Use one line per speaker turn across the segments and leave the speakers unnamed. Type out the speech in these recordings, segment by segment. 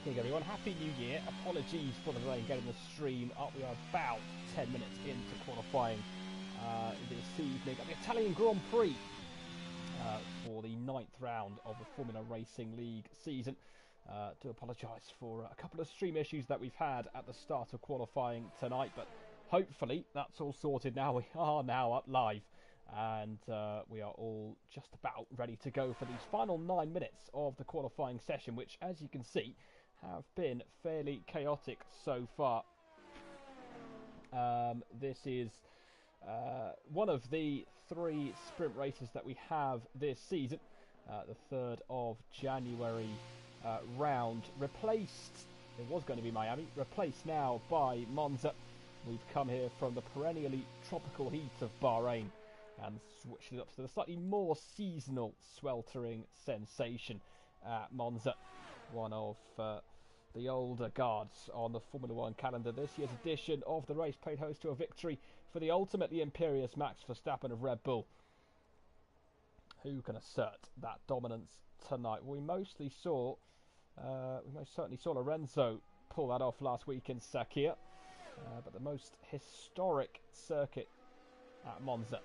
evening, everyone. Happy New Year. Apologies for the delay in getting the stream up. We are about 10 minutes into qualifying this evening at the Italian Grand Prix for the 9th round of the Formula Racing League season. Do apologise for a couple of stream issues that we've had at the start of qualifying tonight, but hopefully that's all sorted now. We are now up live, and we are all just about ready to go for these final 9 minutes of the qualifying session, which, as you can see, have been fairly chaotic so far. This is one of the 3 sprint races that we have this season. The 3rd of January round replaced, it was going to be Miami, replaced now by Monza. We've come here from the perennially tropical heat of Bahrain and switched it up to the slightly more seasonal sweltering sensation at Monza. One of the older guards on the Formula 1 calendar. This year's edition of the race played host to a victory for the ultimately imperious Max Verstappen of Red Bull. Who can assert that dominance tonight? Well, we most certainly saw Lorenzo pull that off last week in Sakhir, but the most historic circuit at Monza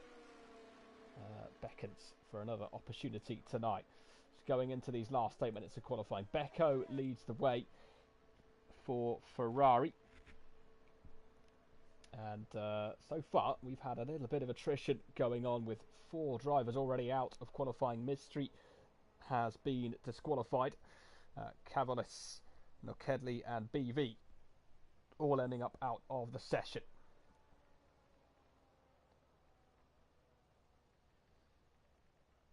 beckons for another opportunity tonight. Just going into these last 8 minutes of qualifying, Becco leads the way for Ferrari. And so far, we've had a little bit of attrition going on with 4 drivers already out of qualifying. Mystery has been disqualified. Cavalis, Nokedli and BV all ending up out of the session.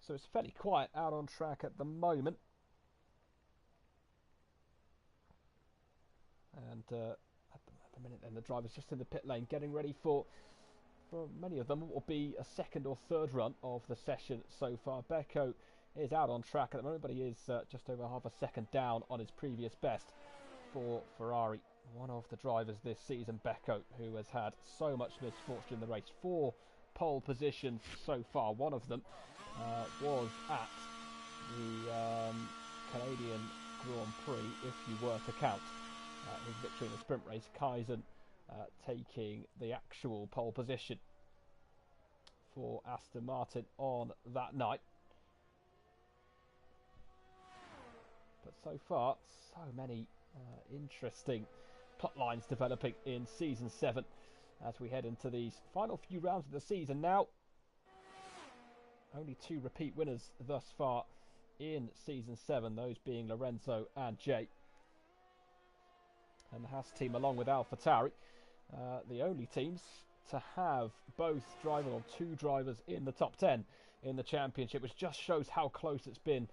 So it's fairly quiet out on track at the moment. And at the minute then, the driver's just in the pit lane getting ready for many of them what will be a 2nd or 3rd run of the session so far. Becco is out on track at the moment, but he is just over half a second down on his previous best for Ferrari. One of the drivers this season, Becco, who has had so much misfortune in the race. 4 pole positions so far. One of them was at the Canadian Grand Prix, if you were to count his victory in the sprint race. Kaizen taking the actual pole position for Aston Martin on that night. But so far, so many interesting plot lines developing in Season 7 as we head into these final few rounds of the season now. Only 2 repeat winners thus far in Season 7, those being Lorenzo and Jay. And the Haas team, along with AlphaTauri, the only teams to have both driving, or 2 drivers in the top 10 in the championship, which just shows how close it's been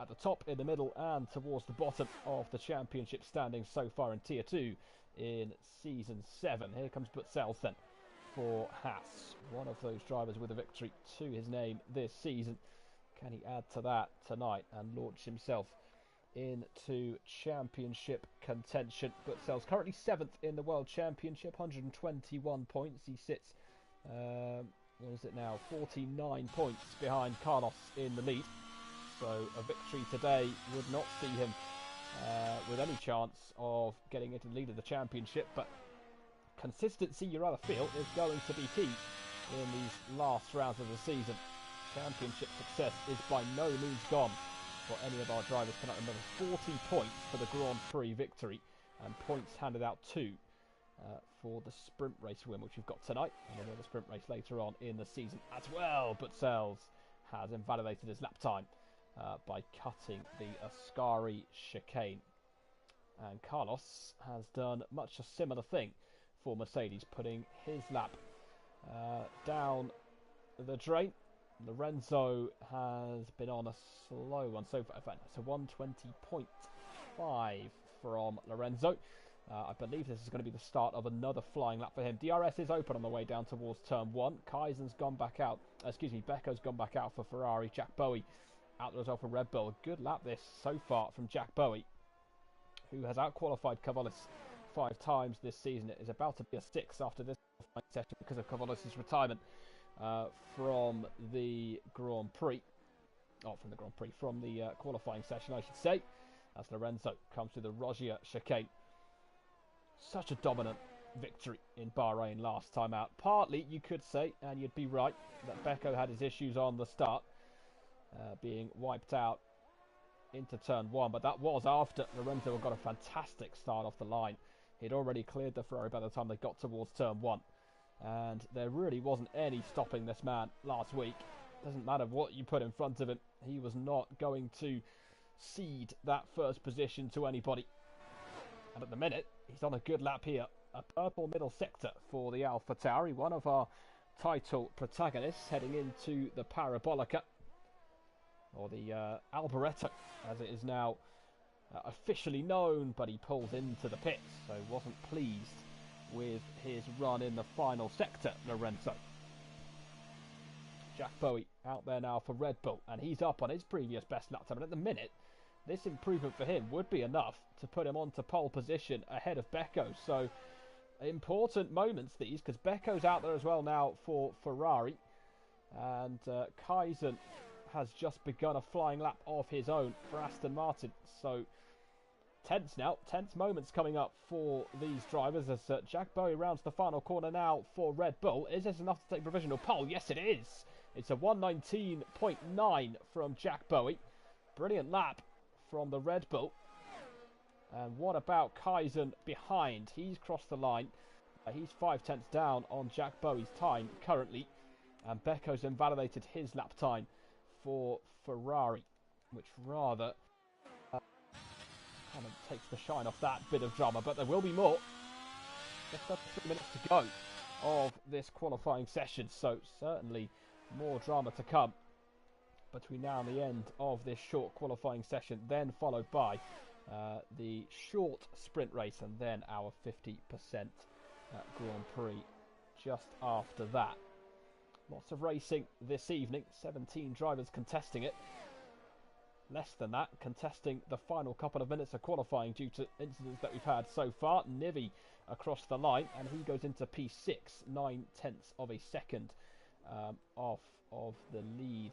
at the top, in the middle and towards the bottom of the championship standings so far in Tier 2 in Season 7. Here comes Butzel's then for Haas, one of those drivers with a victory to his name this season. Can he add to that tonight and launch himself into championship contention? Butzel's currently 7th in the World Championship, 121 points. He sits, what is it now, 49 points behind Carlos in the lead. So a victory today would not see him with any chance of getting into the lead of the championship, but consistency, you rather feel, is going to be key in these last rounds of the season. Championship success is by no means gone for any of our drivers. Can I remember 40 points for the Grand Prix victory, and points handed out too for the sprint race win, which we've got tonight, and another sprint race later on in the season as well. But Sells has invalidated his lap time by cutting the Ascari chicane, and Carlos has done much a similar thing for Mercedes, putting his lap down the drain. Lorenzo has been on a slow one so far. In fact, it's a 120.5 from Lorenzo. I believe this is going to be the start of another flying lap for him. DRS is open on the way down towards turn 1. Kaizen's gone back out. Becco's gone back out for Ferrari. Jack Bowie out there as well for Red Bull. Good lap this so far from Jack Bowie, who has outqualified Cavalis 5 times this season. It is about to be a 6th after this session because of Cavalis' retirement from the Grand Prix. From the qualifying session, I should say. as Lorenzo comes through the Rogier chicane. Such a dominant victory in Bahrain last time out. Partly, you could say, and you'd be right, that Becco had his issues on the start, being wiped out into turn 1, but that was after Lorenzo got a fantastic start off the line. He'd already cleared the Ferrari by the time they got towards turn 1, and there really wasn't any stopping this man last week. Doesn't matter what you put in front of him, he was not going to cede that first position to anybody. And at the minute, he's on a good lap here. A purple middle sector for the AlphaTauri, one of our title protagonists heading into the Parabolica, or the Alboreto, as it is now officially known, but he pulls into the pits, so wasn't pleased with his run in the final sector, Lorenzo. Jack Bowie out there now for Red Bull, and he's up on his previous best lap time, and at the minute, this improvement for him would be enough to put him onto pole position ahead of Becco. So important moments these, because Becco's out there as well now for Ferrari, and Kaizen has just begun a flying lap of his own for Aston Martin. So tense now, tense moments coming up for these drivers as Jack Bowie rounds the final corner now for Red Bull. Is this enough to take provisional pole? Yes, it is. It's a 1:19.9 from Jack Bowie. Brilliant lap from the Red Bull. And what about Kaizen behind? He's crossed the line. He's 5/10 down on Jack Bowie's time currently. And Becco's invalidated his lap time for Ferrari, which rather kind of takes the shine off that bit of drama. But there will be more. Just 3 minutes to go of this qualifying session. So certainly more drama to come between now and the end of this short qualifying session, then followed by the short sprint race, and then our 50% Grand Prix just after that. Lots of racing this evening, 17 drivers contesting it. Less than that, contesting the final couple of minutes of qualifying due to incidents that we've had so far. Nivi across the line, and he goes into P6, 9/10 of a second off of the lead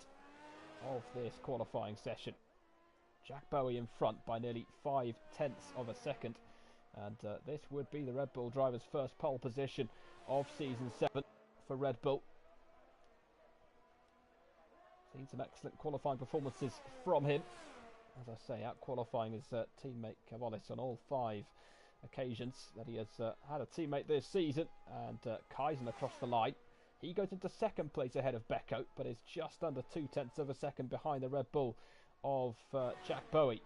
of this qualifying session. Jack Bowie in front by nearly 5/10 of a second, and this would be the Red Bull driver's first pole position of season 7 for Red Bull. Seen some excellent qualifying performances from him, as I say, out qualifying his teammate Cavalis on all 5 occasions that he has had a teammate this season. And Kaizen across the line, he goes into second place ahead of Becco, but is just under 2/10 of a second behind the Red Bull of Jack Bowie.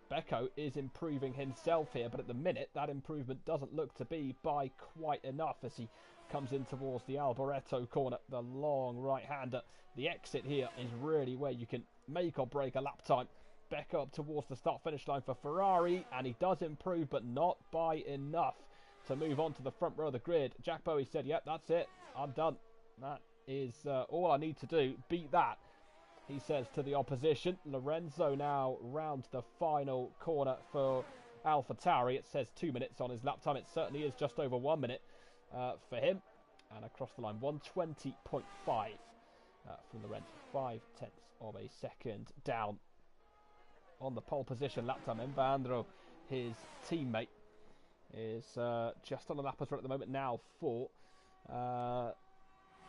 Becco is improving himself here, but at the minute that improvement doesn't look to be by quite enough as he comes in towards the Alboreto corner, the long right-hander. The exit here is really where you can make or break a lap time. Becco up towards the start-finish line for Ferrari, and he does improve, but not by enough to move on to the front row of the grid. Jack Bowie said, yep, that's it, I'm done. That is all I need to do. Beat that, he says to the opposition. Lorenzo now rounds the final corner for AlphaTauri. It says 2 minutes on his lap time. It certainly is just over 1 minute for him. And across the line, 1:20.5 from Lorenzo. 5/10 of a second down on the pole position lap time. Embandro, his teammate, is just on the lap as well at the moment now for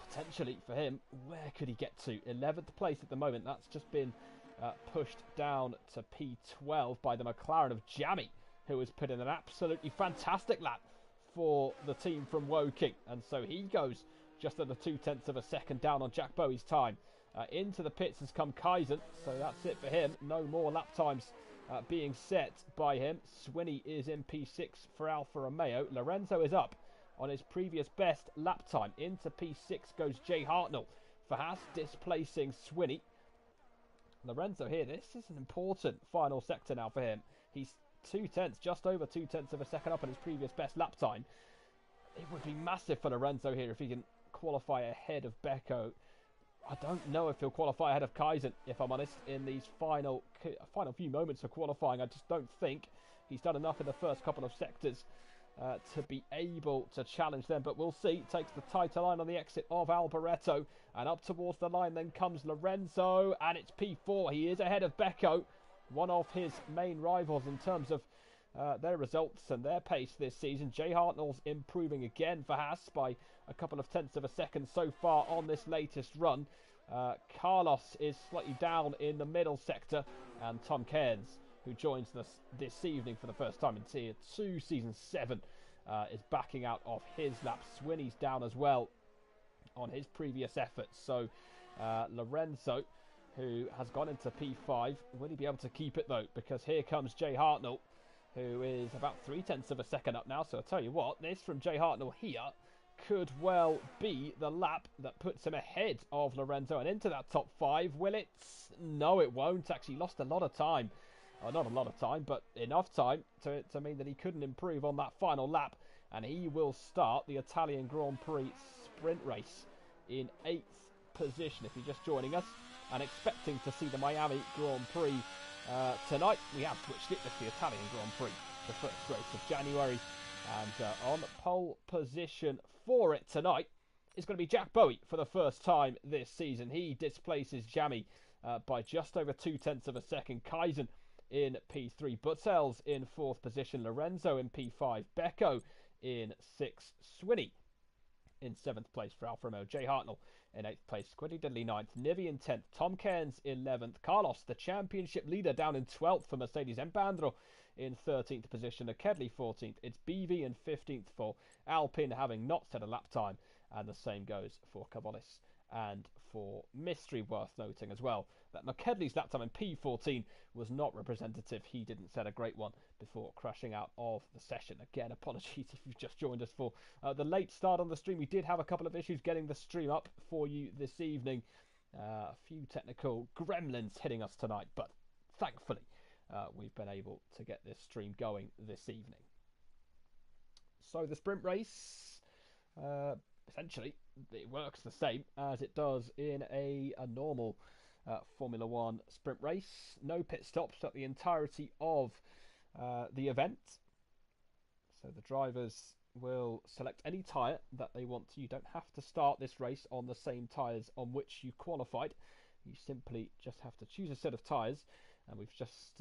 potentially for him, where could he get to? 11th place at the moment. That's just been pushed down to P12 by the McLaren of Jamie, who has put in an absolutely fantastic lap for the team from Woking. And so he goes just under 2/10 of a second down on Jack Bowie's time. Into the pits has come Kaizen, so that's it for him. No more lap times being set by him. Swinney is in P6 for Alfa Romeo. Lorenzo is up on his previous best lap time. Into P6 goes Jay Hartnell for Haas, displacing Swinney. Lorenzo here, this is an important final sector now for him. He's 2/10, just over 2/10 of a second up on his previous best lap time. It would be massive for Lorenzo here if he can qualify ahead of Becco. I don't know if he'll qualify ahead of Kaizen, if I'm honest, in these final few moments of qualifying. I just don't think he's done enough in the first couple of sectors to be able to challenge them, but we'll see. Takes the tighter line on the exit of Alboreto, and up towards the line then comes Lorenzo, and it's P4. He is ahead of Becco, one of his main rivals in terms of their results and their pace this season. Jay Hartnell's improving again for Haas by a couple of tenths of a second so far on this latest run. Carlos is slightly down in the middle sector, and Tom Cairns, who joins us this evening for the first time in Tier 2 Season 7, is backing out of his lap. Swinney's down as well on his previous efforts. So Lorenzo, who has gone into P5, will he be able to keep it though? Because here comes Jay Hartnell, who is about 3/10 of a second up now. So I'll tell you what, this from Jay Hartnell here could well be the lap that puts him ahead of Lorenzo and into that top 5. Will it? No, it won't. Actually lost a lot of time. Not a lot of time, but enough time to mean that he couldn't improve on that final lap. And he will start the Italian Grand Prix sprint race in 8th position. If you're just joining us and expecting to see the Miami Grand Prix tonight, we have switched it. It's the Italian Grand Prix, the first race of January. And on pole position for it tonight is going to be Jack Bowie for the first time this season. He displaces Jamie by just over 2/10 of a second. Kaizen in P3, Butzels in 4th position, Lorenzo in P5, Becco in 6th, Swinney in 7th place for Alfa Romeo, Jay Hartnell in 8th place, Squiddy Diddley 9th, Nivi in 10th, Tom Cairns 11th, Carlos, the championship leader, down in 12th for Mercedes, Empandro in 13th position, Kedley 14th, it's BV in 15th for Alpine, having not set a lap time, and the same goes for Cabonis and for Mystery. Worth noting as well that McKedley's lap time in P14 was not representative. He didn't set a great one before crashing out of the session. Again, apologies if you've just joined us for the late start on the stream. We did have a couple of issues getting the stream up for you this evening. A few technical gremlins hitting us tonight, but thankfully we've been able to get this stream going this evening. So the sprint race, essentially, it works the same as it does in a normal Formula 1 sprint race. No pit stops at the entirety of the event. So the drivers will select any tyre that they want to. You don't have to start this race on the same tyres on which you qualified. You simply just have to choose a set of tyres. And we've just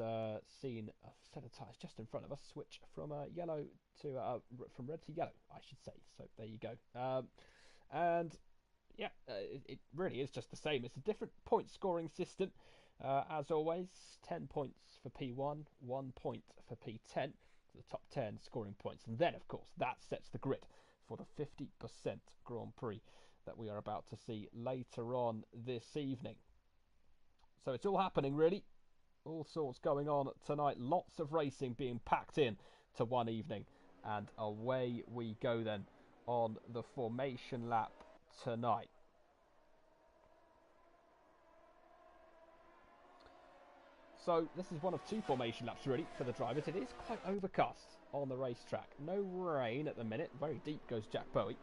seen a set of tyres just in front of us switch from yellow to from red to yellow, I should say. So there you go. And yeah, it really is just the same. It's a different point scoring system, as always. 10 points for P1, 1 point for P10, the top 10 scoring points. And then, of course, that sets the grid for the 50% Grand Prix that we are about to see later on this evening. So it's all happening, really. All sorts going on tonight. Lots of racing being packed in to one evening. And away we go then on the formation lap tonight. So this is one of 2 formation laps really for the drivers. It is quite overcast on the racetrack. No rain at the minute. Very deep goes Jack Bowie.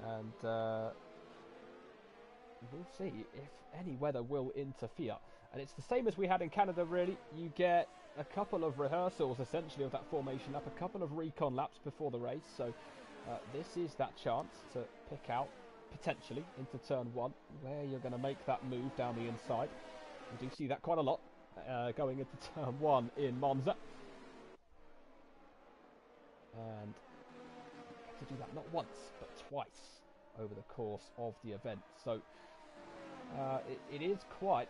And we'll see if any weather will interfere. And it's the same as we had in Canada, really. You get a couple of rehearsals, essentially, of that formation lap, a couple of recon laps before the race. So this is that chance to pick out, potentially, into turn 1, where you're going to make that move down the inside. We do see that quite a lot going into turn 1 in Monza. And you get to do that not once, but twice over the course of the event. So it is quite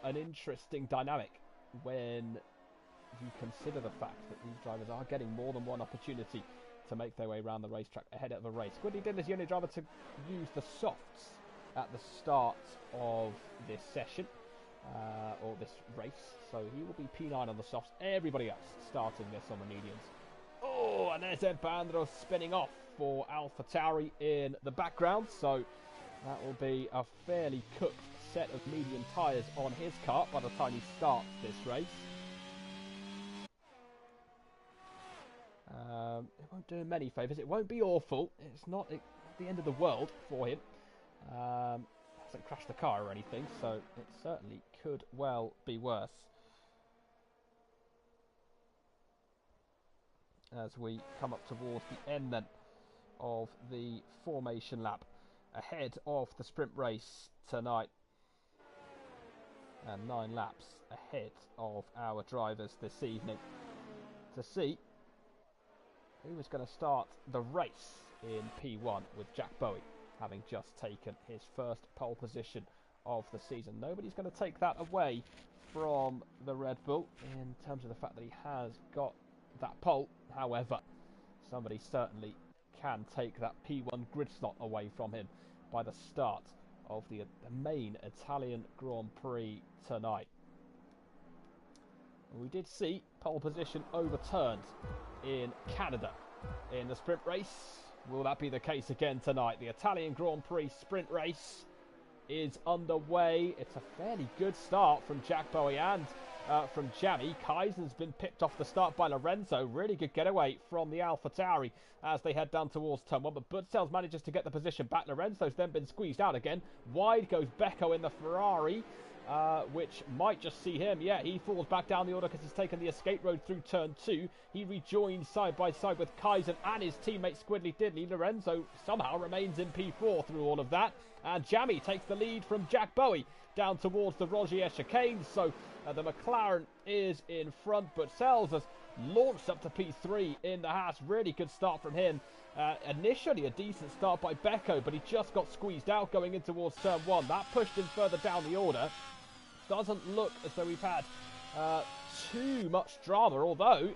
an interesting dynamic when you consider the fact that these drivers are getting more than one opportunity to make their way around the racetrack ahead of a race. Squiddy Diddler is the only driver to use the softs at the start of this session, or this race, so he will be P9 on the softs. Everybody else starting this on the mediums. Oh, and there's Empandro spinning off for AlphaTauri in the background, so that will be a fairly cooked set of medium tyres on his car by the time he starts this race. It won't do him many favours. It won't be awful. It's not the end of the world for him. Hasn't crashed the car or anything, so it certainly could well be worse. As we come up towards the end then of the formation lap ahead of the sprint race tonight. and 9 laps ahead of our drivers this evening to see who is going to start the race in P1 with Jack Bowie having just taken his first pole position of the season. Nobody's going to take that away from the Red Bull in terms of the fact that he has got that pole. However, somebody certainly can take that P1 grid slot away from him by the start of the main Italian Grand Prix tonight. We did see pole position overturned in Canada in the sprint race. Will that be the case again tonight? The Italian Grand Prix sprint race is underway. It's a fairly good start from Jack Bowie and from Jamie. Kaisen's been picked off the start by Lorenzo. Really good getaway from the AlphaTauri as they head down towards turn 1. But Butzels manages to get the position back. Lorenzo's then been squeezed out again. Wide goes Becco in the Ferrari, which might just see him. Yeah, he falls back down the order because he's taken the escape road through turn 2. He rejoins side by side with Kaisen and his teammate Squiddly Diddley. Lorenzo somehow remains in P4 through all of that. And Jamie takes the lead from Jack Bowie down towards the Rogier chicane. So the McLaren is in front, but Sells has launched up to P3 in the Haas. Really good start from him. Initially a decent start by Becco, but he just got squeezed out going in towards turn 1. That pushed him further down the order. Doesn't look as though we've had too much drama, although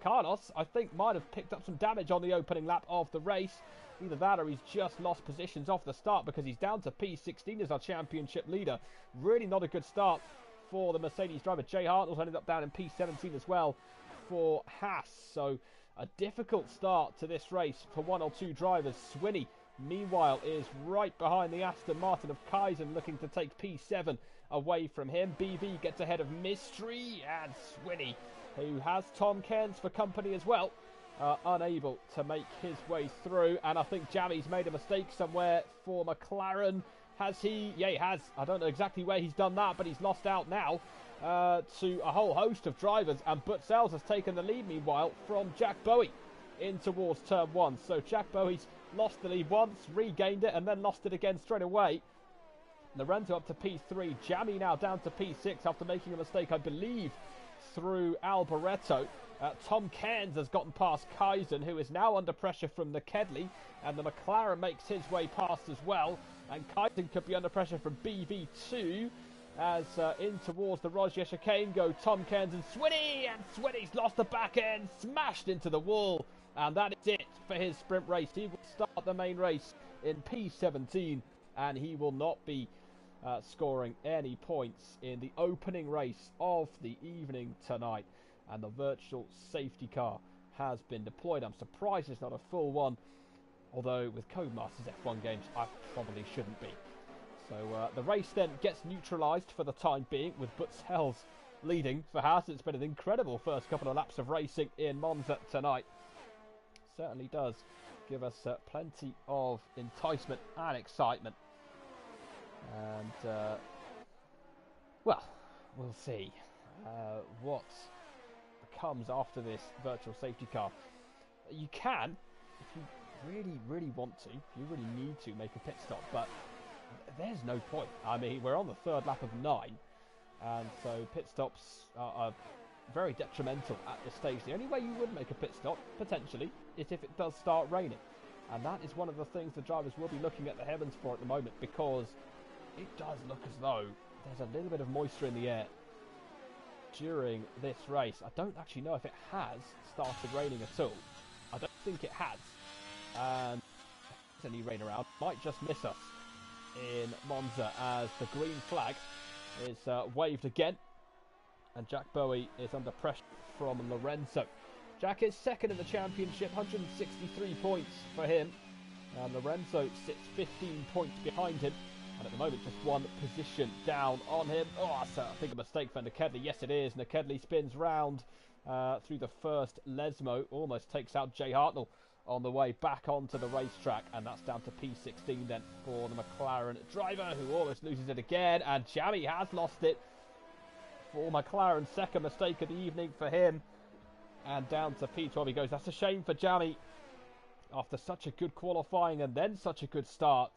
Carlos, I think, might have picked up some damage on the opening lap of the race. Either that or he's just lost positions off the start because he's down to P16 as our championship leader. Really not a good start for the Mercedes driver. Jay Hartnell's ended up down in P17 as well for Haas. So a difficult start to this race for one or two drivers. Swinney, meanwhile, is right behind the Aston Martin of Kaisen, looking to take P7 away from him. BV gets ahead of Mystery, and Swinney, who has Tom Cairns for company as well, unable to make his way through. And I think Jamie's made a mistake somewhere for McLaren. Has he? Yeah, he has. I don't know exactly where he's done that, but he's lost out now to a whole host of drivers. And Butzels has taken the lead, meanwhile, from Jack Bowie in towards turn 1. So Jack Bowie's lost the lead once, regained it, and then lost it again straight away. Lorenzo up to P3. Jamie now down to P6 after making a mistake, I believe, through Alboreto. Tom Cairns has gotten past Kaisen, who is now under pressure from the Kedley, and the McLaren makes his way past as well. And Kaisen could be under pressure from BV2 as in towards the Rogier chicane go Tom Cairns and Swinney, and Swinney's lost the back end, smashed into the wall, and that is it for his sprint race. He will start the main race in P17, and he will not be scoring any points in the opening race of the evening tonight. And the virtual safety car has been deployed. I'm surprised it's not a full one, although with Codemasters F1 games I probably shouldn't be. So the race then gets neutralised for the time being, with Butzels leading for Haas. It's been an incredible first couple of laps of racing in Monza tonight. Certainly does give us plenty of enticement and excitement. And well, we'll see what comes after this virtual safety car. You can, if you really want to, if you really need to, make a pit stop, but there's no point. I mean, we're on the third lap of 9, and so pit stops are very detrimental at this stage. The only way you would make a pit stop, potentially, is if it does start raining. And that is one of the things the drivers will be looking at the heavens for at the moment, because it does look as though there's a little bit of moisture in the air during this race. I don't actually know if it has started raining at all. I don't think it has. And if there's any rain around, might just miss us in Monza as the green flag is waved again. And Jack Bowie is under pressure from Lorenzo. Jack is second in the championship, 163 points for him. And Lorenzo sits 15 points behind him. And at the moment, just one position down on him. Oh, that's, I think, a mistake for Nakedley. Yes, it is. Nakedley spins round through the first Lesmo. Almost takes out Jay Hartnell on the way back onto the racetrack. And that's down to P16 then for the McLaren driver, who almost loses it again. And Jamie has lost it for McLaren's second mistake of the evening for him. And down to P12 he goes. That's a shame for Jamie. After such a good qualifying and then such a good start,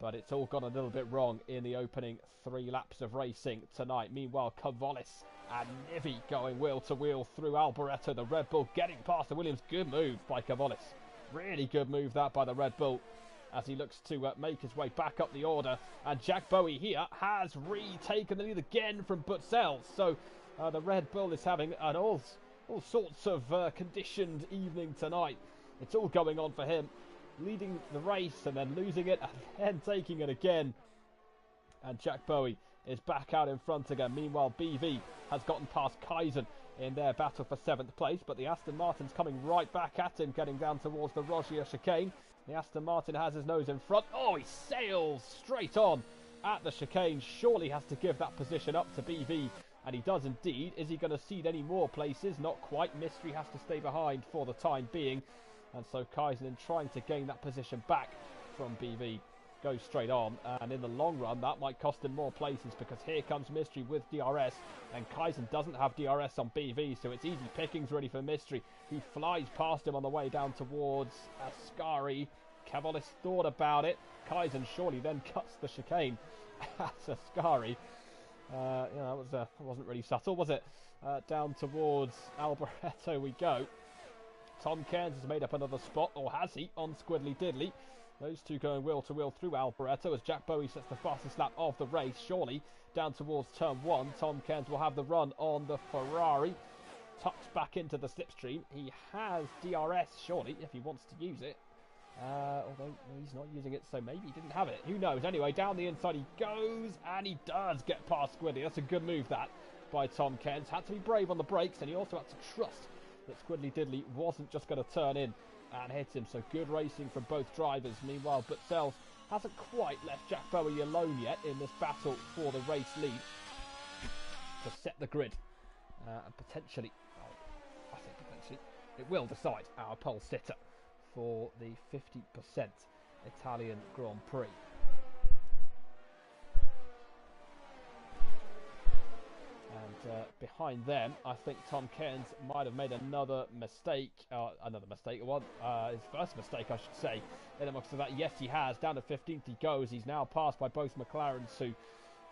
but it's all gone a little bit wrong in the opening 3 laps of racing tonight. Meanwhile, Cavalis and Nivi going wheel to wheel through Alboreto. The Red Bull getting past the Williams. Good move by Cavalis. Really good move that by the Red Bull as he looks to make his way back up the order. And Jack Bowie here has retaken the lead again from Butzells. So the Red Bull is having an all sorts of conditioned evening tonight. It's all going on for him. Leading the race and then losing it and then taking it again. And Jack Bowie is back out in front again. Meanwhile, BV has gotten past Kaizen in their battle for 7th place. But the Aston Martin's coming right back at him, getting down towards the Rogier chicane. The Aston Martin has his nose in front. Oh, he sails straight on at the chicane. Surely has to give that position up to BV. And he does indeed. Is he going to cede any more places? Not quite. Mystery has to stay behind for the time being. And so Kaizen, trying to gain that position back from BV, goes straight on. And in the long run, that might cost him more places, because here comes Mystery with DRS. And Kaizen doesn't have DRS on BV, so it's easy pickings really for Mystery. He flies past him on the way down towards Ascari. Cavalis thought about it. Kaizen surely then cuts the chicane at Ascari. That wasn't really subtle, was it? Down towards Alboreto we go. Tom Cairns has made up another spot, or has he, on Squiddly Diddly. Those two going wheel to wheel through Alboreto as Jack Bowie sets the fastest lap of the race. Surely down towards turn 1. Tom Cairns will have the run on the Ferrari. Tucks back into the slipstream. He has DRS, surely, if he wants to use it. Although he's not using it, so maybe he didn't have it. Who knows? Anyway, down the inside he goes, and he does get past Squiddly. That's a good move, that, by Tom Cairns. Had to be brave on the brakes, and he also had to trust that Squiddly Diddly wasn't just going to turn in and hit him. So good racing from both drivers. Meanwhile, Butzells hasn't quite left Jack Bowie alone yet in this battle for the race lead to set the grid. And potentially, it will decide our pole sitter for the 50% Italian Grand Prix. And behind them, I think Tom Cairns might have made another mistake. His first mistake, I should say. In amongst that, yes, he has. Down to 15th he goes. He's now passed by both McLarens, who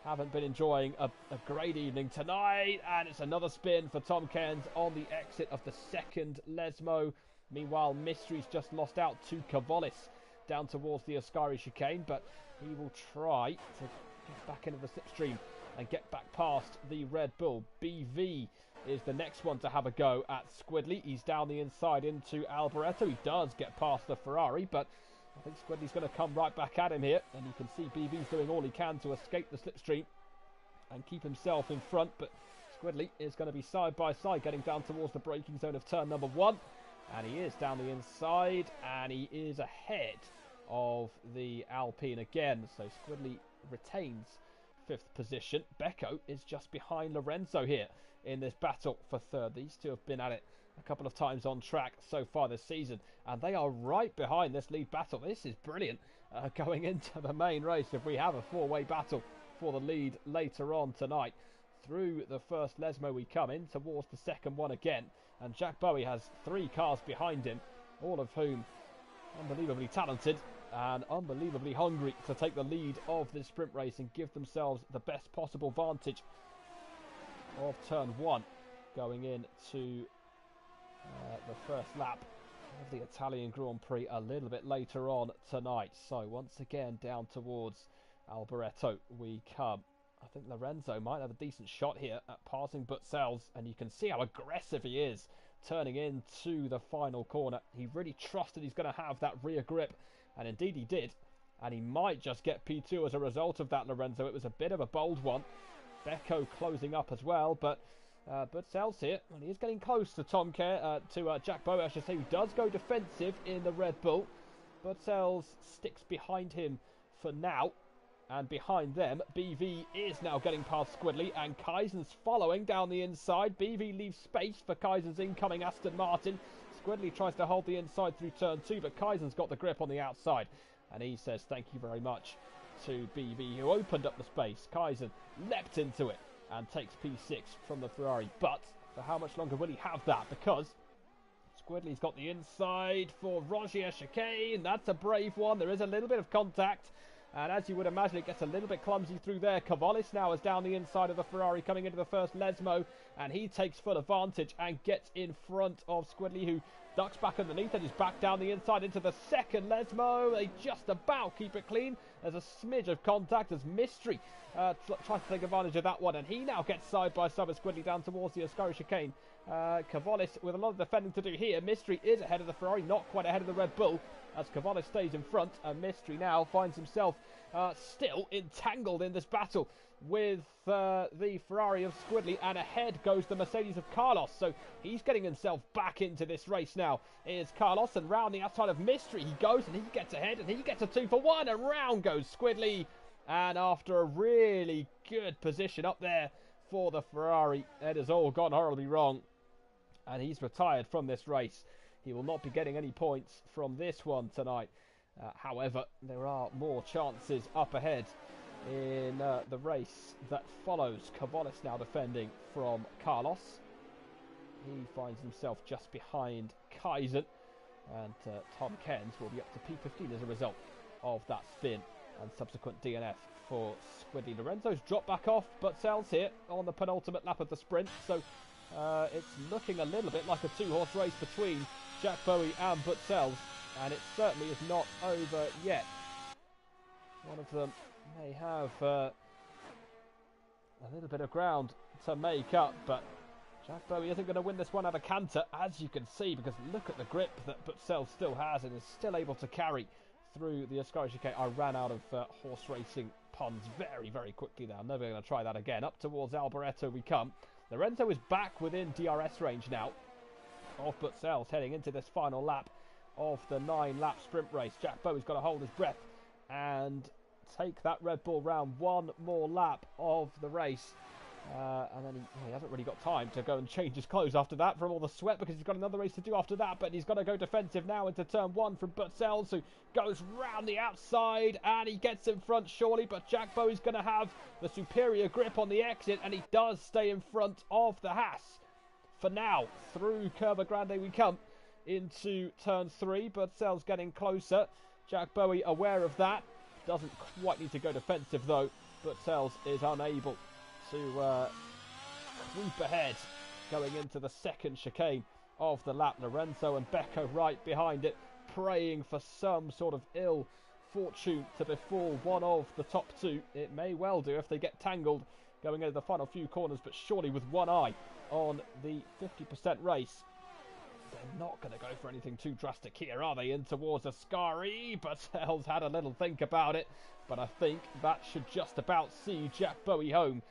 haven't been enjoying a great evening tonight. And it's another spin for Tom Cairns on the exit of the second Lesmo. Meanwhile, Mystery's just lost out to Cavalis down towards the Ascari chicane, but he will try to get back into the slipstream and get back past the Red Bull. BV is the next one to have a go at Squiddly. He's down the inside into Alboreto. He does get past the Ferrari, but I think Squiddly's going to come right back at him here. And you can see BV's doing all he can to escape the slipstream and keep himself in front. But Squiddly is going to be side by side, getting down towards the braking zone of turn number 1. And he is down the inside, and he is ahead of the Alpine again. So Squiddly retains 5th position. Becco is just behind Lorenzo here in this battle for 3rd. These two have been at it a couple of times on track so far this season, and they are right behind this lead battle. This is brilliant going into the main race if we have a 4-way battle for the lead later on tonight. Through the first Lesmo we come in towards the second one again, and Jack Bowie has 3 cars behind him, all of whom unbelievably talented and unbelievably hungry to take the lead of this sprint race and give themselves the best possible vantage of turn 1 going into the first lap of the Italian Grand Prix a little bit later on tonight. So once again down towards Alboreto we come. I think Lorenzo might have a decent shot here at passing Butzells, and you can see how aggressive he is turning into the final corner. He really trusted he's going to have that rear grip, and indeed he did, and he might just get P2 as a result of that, Lorenzo. It was a bit of a bold one. Becco closing up as well, but Butzells here, and he is getting close to Jack Bowie, I should say, who does go defensive in the Red Bull. Butzells sticks behind him for now. And behind them, BV is now getting past Squiddly, and Kaizen's following down the inside. BV leaves space for Kaizen's incoming Aston Martin. Squiddly tries to hold the inside through turn 2, but Kaizen's got the grip on the outside. And he says thank you very much to BV, who opened up the space. Kaizen leapt into it and takes P6 from the Ferrari. But for how much longer will he have that? Because Squiddly's got the inside for Rogier chicane. That's a brave one. There is a little bit of contact. And as you would imagine, it gets a little bit clumsy through there. Cavallis now is down the inside of the Ferrari, coming into the first Lesmo, and he takes full advantage and gets in front of Squidly, who ducks back underneath and is back down the inside into the second Lesmo. They just about keep it clean. There's a smidge of contact as Mystery tries to take advantage of that one, and he now gets side by side with Squidly down towards the Ascari chicane. Cavallis with a lot of defending to do here. Mystery is ahead of the Ferrari, not quite ahead of the Red Bull, as Cavallis stays in front, and Mystery now finds himself still entangled in this battle with the Ferrari of Squidly, and ahead goes the Mercedes of Carlos, so he's getting himself back into this race now. Here's Carlos, and round the outside of Mystery he goes, and he gets ahead, and he gets a 2 for 1, and round goes Squidly, and after a really good position up there for the Ferrari, it has all gone horribly wrong, and he's retired from this race. He will not be getting any points from this one tonight. However, there are more chances up ahead in the race that follows. Cavallis now defending from Carlos. He finds himself just behind Kaizen, and Tom Cairns will be up to P15 as a result of that spin and subsequent DNF for Squidly. Lorenzo's dropped back off, but Sells here on the penultimate lap of the sprint, so it's looking a little bit like a two-horse race between Jack Bowie and Butzells, and it certainly is not over yet. One of them may have a little bit of ground to make up, but Jack Bowie isn't going to win this one at a canter, as you can see, because look at the grip that Butzells still has and is still able to carry through the Ascari chicane. I ran out of horse racing puns very, very quickly there. I'm never going to try that again. Up towards Alboreto we come. Lorenzo is back within DRS range now of Butzells, heading into this final lap of the 9-lap sprint race. Jack Bowie's got to hold his breath and take that Red Bull round one more lap of the race. And then he hasn't really got time to go and change his clothes after that from all the sweat, because he's got another race to do after that. But he's got to go defensive now into turn one from Butzells, who goes round the outside and he gets in front surely. But Jack Bowie's going to have the superior grip on the exit, and he does stay in front of the Haas for now. Through Curva Grande we come into turn three. Butzells getting closer. Jack Bowie aware of that. Doesn't quite need to go defensive though. Butzells is unable to creep ahead going into the second chicane of the lap. Lorenzo and Becco right behind it, praying for some sort of ill fortune to befall one of the top two. It may well do if they get tangled going into the final few corners, but surely with one eye on the 50% race, they're not going to go for anything too drastic here, are they? In towards Ascari, but Sells had a little think about it, but I think that should just about see Jack Bowie home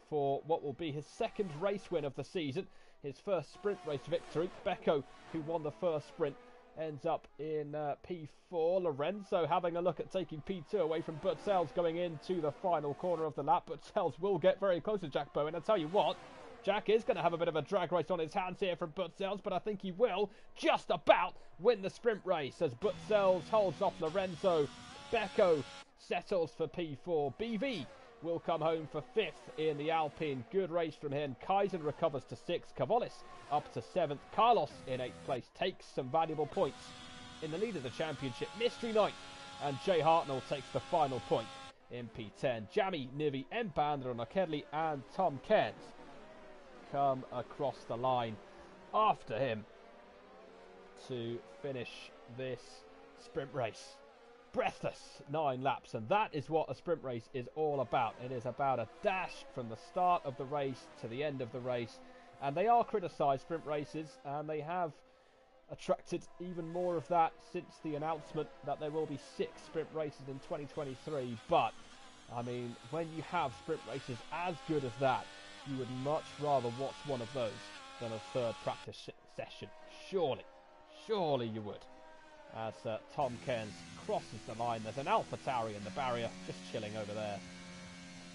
for what will be his second race win of the season, his first sprint race victory. Becco, who won the first sprint, ends up in P4. Lorenzo having a look at taking P2 away from Butzells going into the final corner of the lap. Butzells will get very close to Jack Bowie, and I tell you what, Jack is going to have a bit of a drag race on his hands here from Butzells, but I think he will just about win the sprint race as Butzells holds off Lorenzo. Becco settles for P4. BV will come home for 5th in the Alpine. Good race from him. Kaizen recovers to 6th. Cavallis up to 7th. Carlos in 8th place takes some valuable points in the lead of the championship. Mystery 9th, and Jay Hartnell takes the final point in P10. Jamie, Nivi, Mbandro, Nakedli and Tom Cairns come across the line after him to finish this sprint race. Breathless 9 laps, and that is what a sprint race is all about. It is about a dash from the start of the race to the end of the race, and they are criticised, sprint races, and they have attracted even more of that since the announcement that there will be 6 sprint races in 2023. But I mean, when you have sprint races as good as that, you would much rather watch one of those than a third practice session. Surely you would. As Tom Cairns crosses the line, there's an AlphaTauri in the barrier, just chilling over there.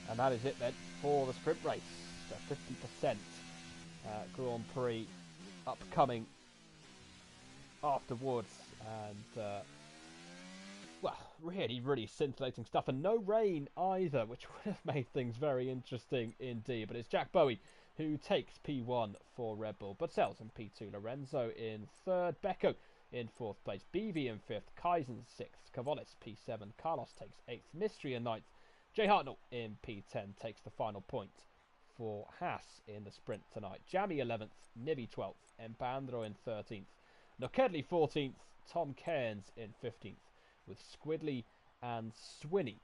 And that is it then for the sprint race. So 50% Grand Prix upcoming afterwards. And, well, really scintillating stuff. And no rain either, which would have made things very interesting indeed. But it's Jack Bowie who takes P1 for Red Bull. Butzells in P2. Lorenzo in 3rd. Becco in 4th place. BV in 5th. Kaizen 6th. Cavolis P7. Carlos takes 8th. Mystery in 9th. Jay Hartnell in P10 takes the final point for Haas in the sprint tonight. Jamie 11th. Nivi 12th. Empandro in 13th. Nokedli 14th. Tom Cairns in 15th. With Squidley and Swinney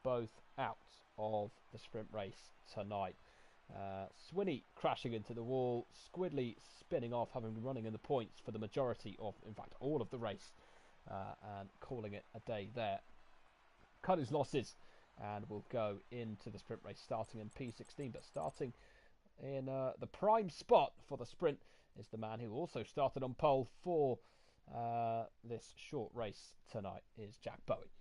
both out of the sprint race tonight. Swinney crashing into the wall, Squidley spinning off, having been running in the points for the majority of, in fact, all of the race, and calling it a day there. Cut his losses, and will go into the sprint race starting in P16, but starting in the prime spot for the sprint is the man who also started on pole for this short race tonight, is Jack Bowie.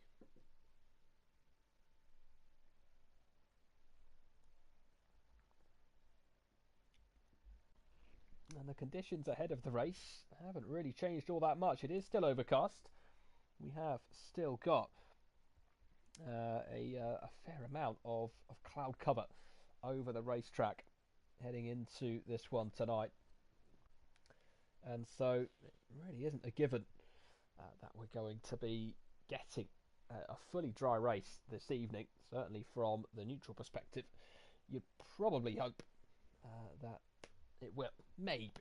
And the conditions ahead of the race haven't really changed all that much. It is still overcast. We have still got a fair amount of cloud cover over the racetrack heading into this one tonight. And so it really isn't a given that we're going to be getting a fully dry race this evening. Certainly from the neutral perspective, you'd probably hope that it will maybe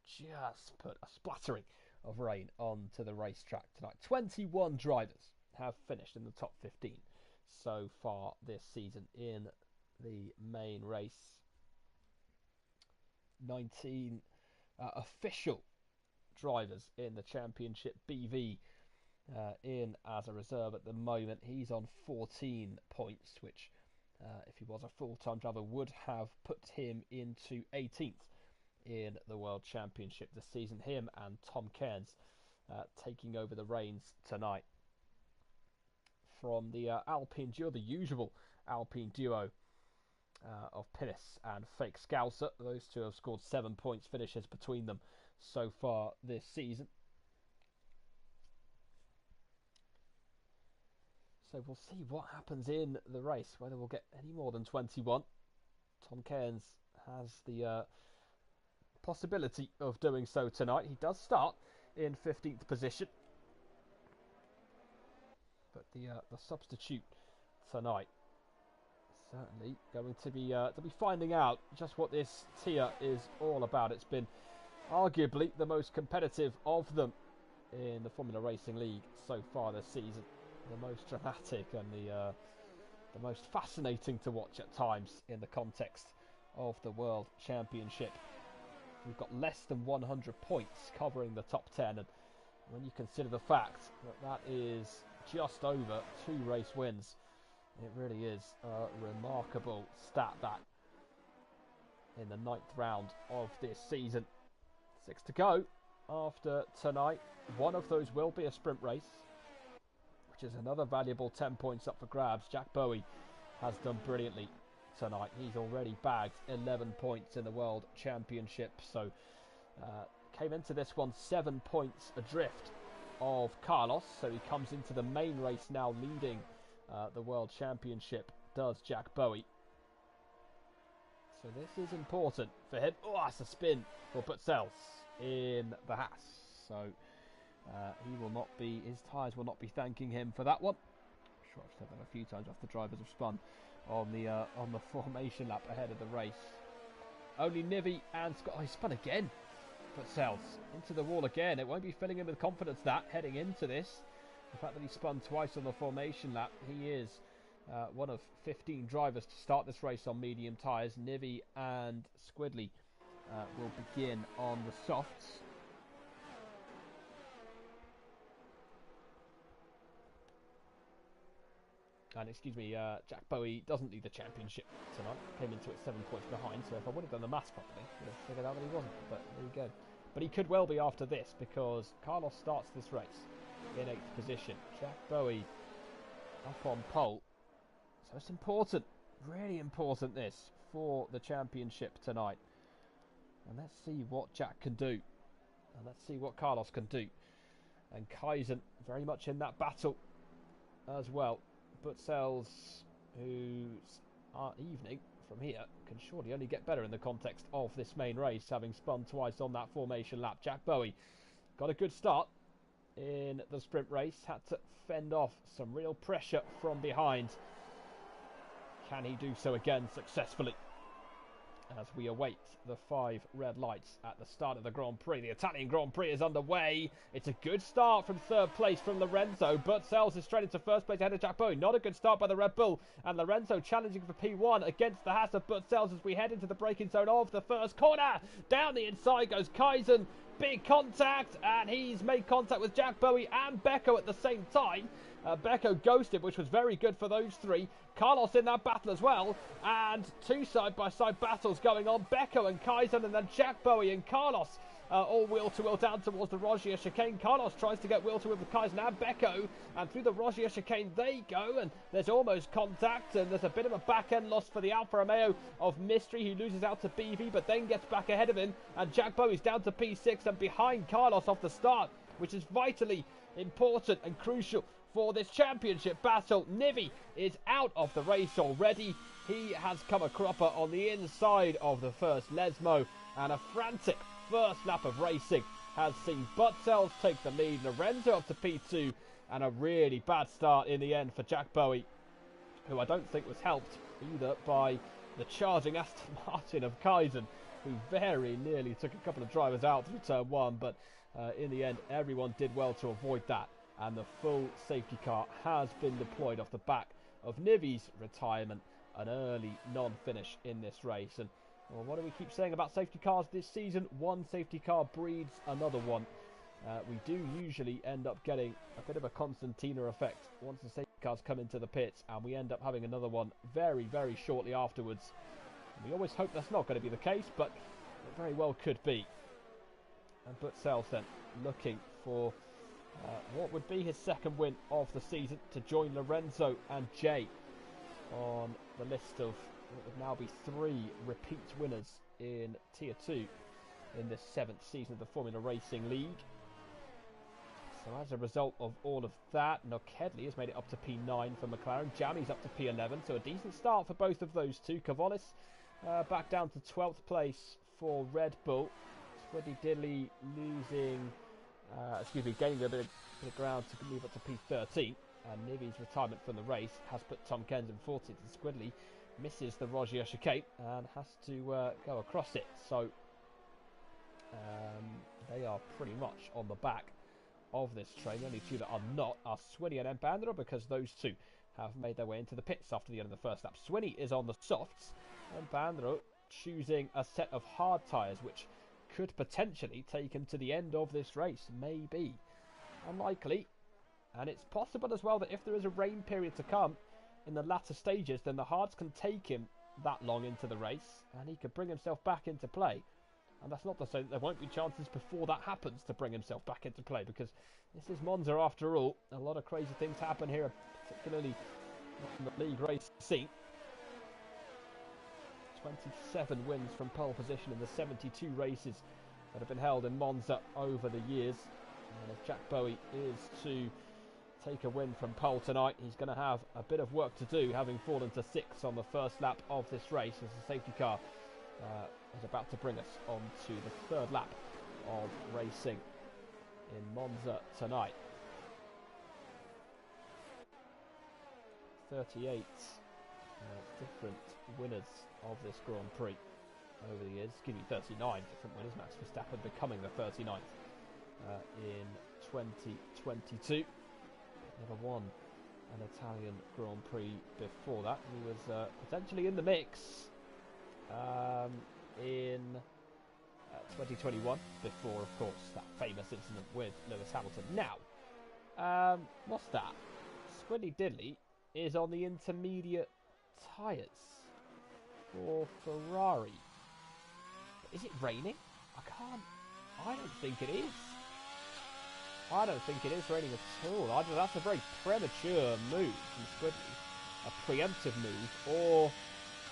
just put a splattering of rain onto the racetrack tonight. 21 drivers have finished in the top 15 so far this season in the main race. 19 official drivers in the championship. BV in as a reserve at the moment. He's on 14 points, which if he was a full-time driver would have put him into 18th in the World Championship this season. Him and Tom Cairns taking over the reins tonight from the Alpine duo, the usual Alpine duo of Pinnis and Fake Scouser. Those two have scored 7 points finishes between them so far this season. So we'll see what happens in the race, whether we'll get any more than 21. Tom Cairns has the possibility of doing so tonight. He does start in 15th position, but the substitute tonight certainly going to be finding out just what this tier is all about. It's been arguably the most competitive of them in the Formula Racing League so far this season. The most dramatic and the most fascinating to watch at times in the context of the World Championship. We've got less than 100 points covering the top 10, and when you consider the fact that that is just over 2 race wins, it really is a remarkable stat that in the 9th round of this season. 6 to go after tonight. One of those will be a sprint race, which is another valuable 10 points up for grabs. Jack Bowie has done brilliantly tonight. He's already bagged 11 points in the World Championship, so came into this one 7 points adrift of Carlos, so he comes into the main race now leading the World Championship, does Jack Bowie. So this is important for him. Oh, that's a spin for Putzel's in the Haas, so he will not be, his tyres will not be thanking him for that one. I'm sure I've said that a few times after drivers have spun on the formation lap ahead of the race. Only Nivi and Scott. Oh, he spun again. Putzel's into the wall again. It won't be filling him with confidence that heading into this. The fact that he spun twice on the formation lap, he is one of 15 drivers to start this race on medium tyres. Nivi and Squidley will begin on the softs. And excuse me, Jack Bowie doesn't lead the championship tonight. Came into it 7 points behind, so if I would have done the maths properly, I would have figured out that he wasn't. But there you go. But he could well be after this, because Carlos starts this race in 8th position. Jack Bowie up on pole. So it's important, really important this, for the championship tonight. And let's see what Jack can do. And let's see what Carlos can do. And Kaizen very much in that battle as well. Butzel's, whose evening from here can surely only get better in the context of this main race, having spun twice on that formation lap. Jack Bowie got a good start, in the sprint race. Had to fend off some real pressure from behind. Can he do so again successfully? As we await the 5 red lights at the start of the Grand Prix. The Italian Grand Prix is underway. It's a good start from 3rd place from Lorenzo. Butzells is straight into 1st place ahead of Jack Bowie. Not a good start by the Red Bull. And Lorenzo challenging for P1 against the Haas of Butzells as we head into the braking zone of the first corner. Down the inside goes Kaizen. Big contact, and he's made contact with Jack Bowie and Becco at the same time. Becco ghosted, which was very good for those 3. Carlos in that battle as well, and 2 side-by-side battles going on. Becco and Kaizen, and then Jack Bowie and Carlos all wheel-to-wheel down towards the Rogier chicane. Carlos tries to get wheel-to-wheel with Kaizen and Becco, and through the Rogier chicane they go, and there's almost contact, and there's a bit of a back-end loss for the Alfa Romeo of Mystery, who loses out to BV, but then gets back ahead of him, and Jack Bowie's down to P6 and behind Carlos off the start, which is vitally important and crucial for this championship battle. Nivi is out of the race already. He has come a cropper on the inside of the first Lesmo, and a frantic first lap of racing has seen Butzells take the lead, Lorenzo up to P2, and a really bad start in the end for Jack Bowie, who I don't think was helped either by the charging Aston Martin of Kaizen, who very nearly took a couple of drivers out through turn 1, but in the end everyone did well to avoid that, and the full safety car has been deployed off the back of Nivi's retirement, an early non-finish in this race. And well, what do we keep saying about safety cars this season? One safety car breeds another one. We do usually end up getting a bit of a Constantina effect once the safety cars come into the pits, and we end up having another one very, very shortly afterwards. And we always hope that's not going to be the case, but it very well could be. And Butzells then looking for what would be his 2nd win of the season, to join Lorenzo and Jay on the list of what would now be 3 repeat winners in Tier 2 in this 7th season of the Formula Racing League. So as a result of all of that, Nokedli has made it up to P9 for McLaren. Jami's up to P11, so a decent start for both of those 2. Cavallis back down to 12th place for Red Bull. Squiddy Diddley gaining a bit of ground to move up to P13. And Nivi's retirement from the race has put Tom Kens in 14th, and Squidley misses the Rogier chicane and has to go across it. So they are pretty much on the back of this train. The only 2 that are not are Swinney and Mbandra, because those 2 have made their way into the pits after the end of the first lap. Swinney is on the softs, and Mbandra choosing a set of hard tyres, which could potentially take him to the end of this race. Maybe. Unlikely. And it's possible as well that if there is a rain period to come in the latter stages, then the hards can take him that long into the race, and he could bring himself back into play. And that's not to say that there won't be chances before that happens to bring himself back into play, because this is Monza after all. A lot of crazy things happen here, particularly in the league race scene. 27 wins from pole position in the 72 races that have been held in Monza over the years. And if Jack Bowie is to take a win from pole tonight, he's going to have a bit of work to do, having fallen to 6th on the first lap of this race, as the safety car is about to bring us on to the 3rd lap of racing in Monza tonight. 38 different winners of this Grand Prix over the years. Excuse me, 39 different winners. Max Verstappen becoming the 39th in 2022. Never won an Italian Grand Prix before that. He was potentially in the mix in 2021, before, of course, that famous incident with Lewis Hamilton. Now, what's that? Squiddy Diddley is on the intermediate tyres for Ferrari. Is it raining? I don't think it is. I don't think it is raining at all. That's a very premature move from Squidley. A preemptive move, or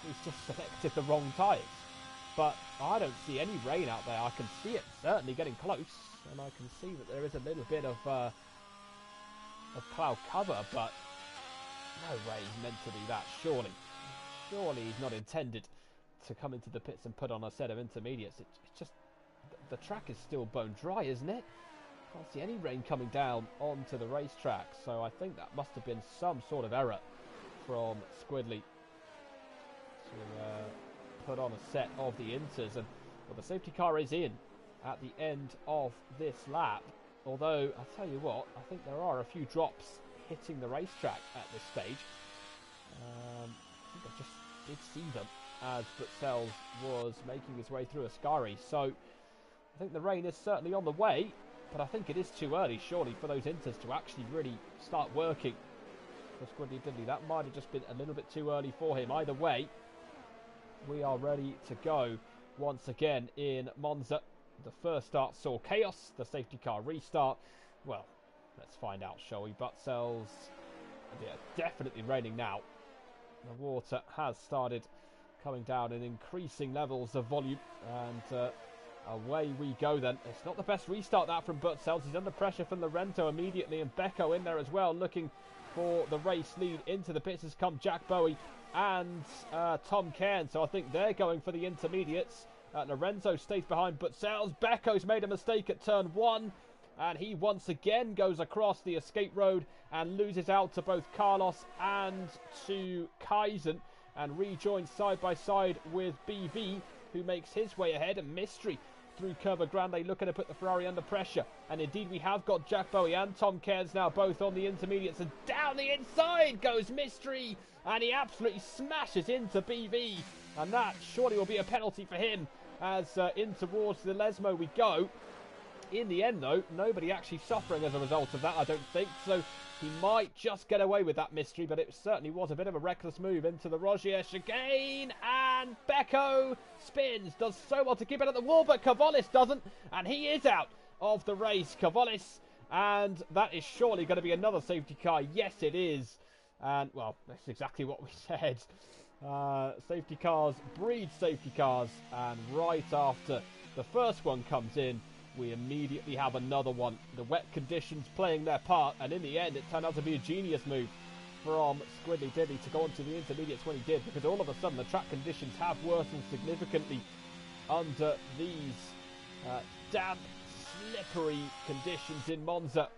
he's just selected the wrong tyres. But I don't see any rain out there. I can see it certainly getting close, and I can see that there is a little bit of cloud cover, but no way he's meant to do that, surely. Surely he's not intended to come into the pits and put on a set of intermediates. It's just, the track is still bone dry, isn't it? Can't see any rain coming down onto the racetrack, so I think that must have been some sort of error from Squidly to put on a set of the inters. And well, the safety car is in at the end of this lap, although I tell you what, I think there are a few drops hitting the racetrack at this stage. I think I just did see them as Butzells was making his way through Ascari, so I think the rain is certainly on the way, but I think it is too early surely for those inters to actually really start working for Squidly Diddly. That might have just been a little bit too early for him. Either way, we are ready to go once again in Monza. The first start saw chaos, the safety car restart. Well, let's find out, shall we? Butzells, yeah, definitely raining now. The water has started coming down in increasing levels of volume, and away we go then. It's not the best restart that from Butzells. He's under pressure from Lorenzo immediately, and Becco in there as well, looking for the race lead. Into the pits has come Jack Bowie and Tom Cairn, so I think they're going for the intermediates. Lorenzo stays behind Butzells. Becco's made a mistake at turn 1, and he once again goes across the escape road and loses out to both Carlos and to Kaizen, and rejoins side by side with BV, who makes his way ahead. And Mystery through Curva Grande looking to put the Ferrari under pressure, and indeed we have got Jack Bowie and Tom Cairns now both on the intermediates, and down the inside goes Mystery, and he absolutely smashes into BV, and that surely will be a penalty for him as in towards the Lesmo we go. In the end though, nobody actually suffering as a result of that, I don't think, so he might just get away with that Mystery, but it certainly was a bit of a reckless move into the Rogier chicane, and Becco spins, does so well to keep it at the wall, but Cavallis doesn't, and he is out of the race, Cavallis, and that is surely going to be another safety car. Yes, it is, and well, that's exactly what we said. Safety cars breed safety cars, and right after the first one comes in, we immediately have another one. The wet conditions playing their part, and in the end it turned out to be a genius move from Squidly Diddly to go on to the intermediates when he did, because all of a sudden the track conditions have worsened significantly under these damp, slippery conditions in Monza.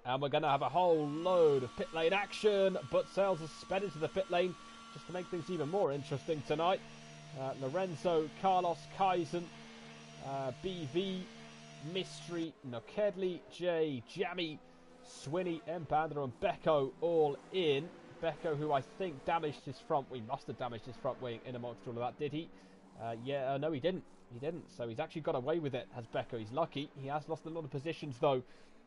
And we're going to have a whole load of pit lane action. Butzells has sped into the pit lane just to make things even more interesting tonight. Lorenzo, Carlos, Kaizen, BV, Mystery, Nokedli, Jay, Jammy, Swinney, Mbander and Becco all in. Becco, who I think damaged his front wing, must have damaged his front wing in amongst all of that, did he? No he didn't. He didn't, so he's actually got away with it, has Becco. He's lucky. He has lost a lot of positions though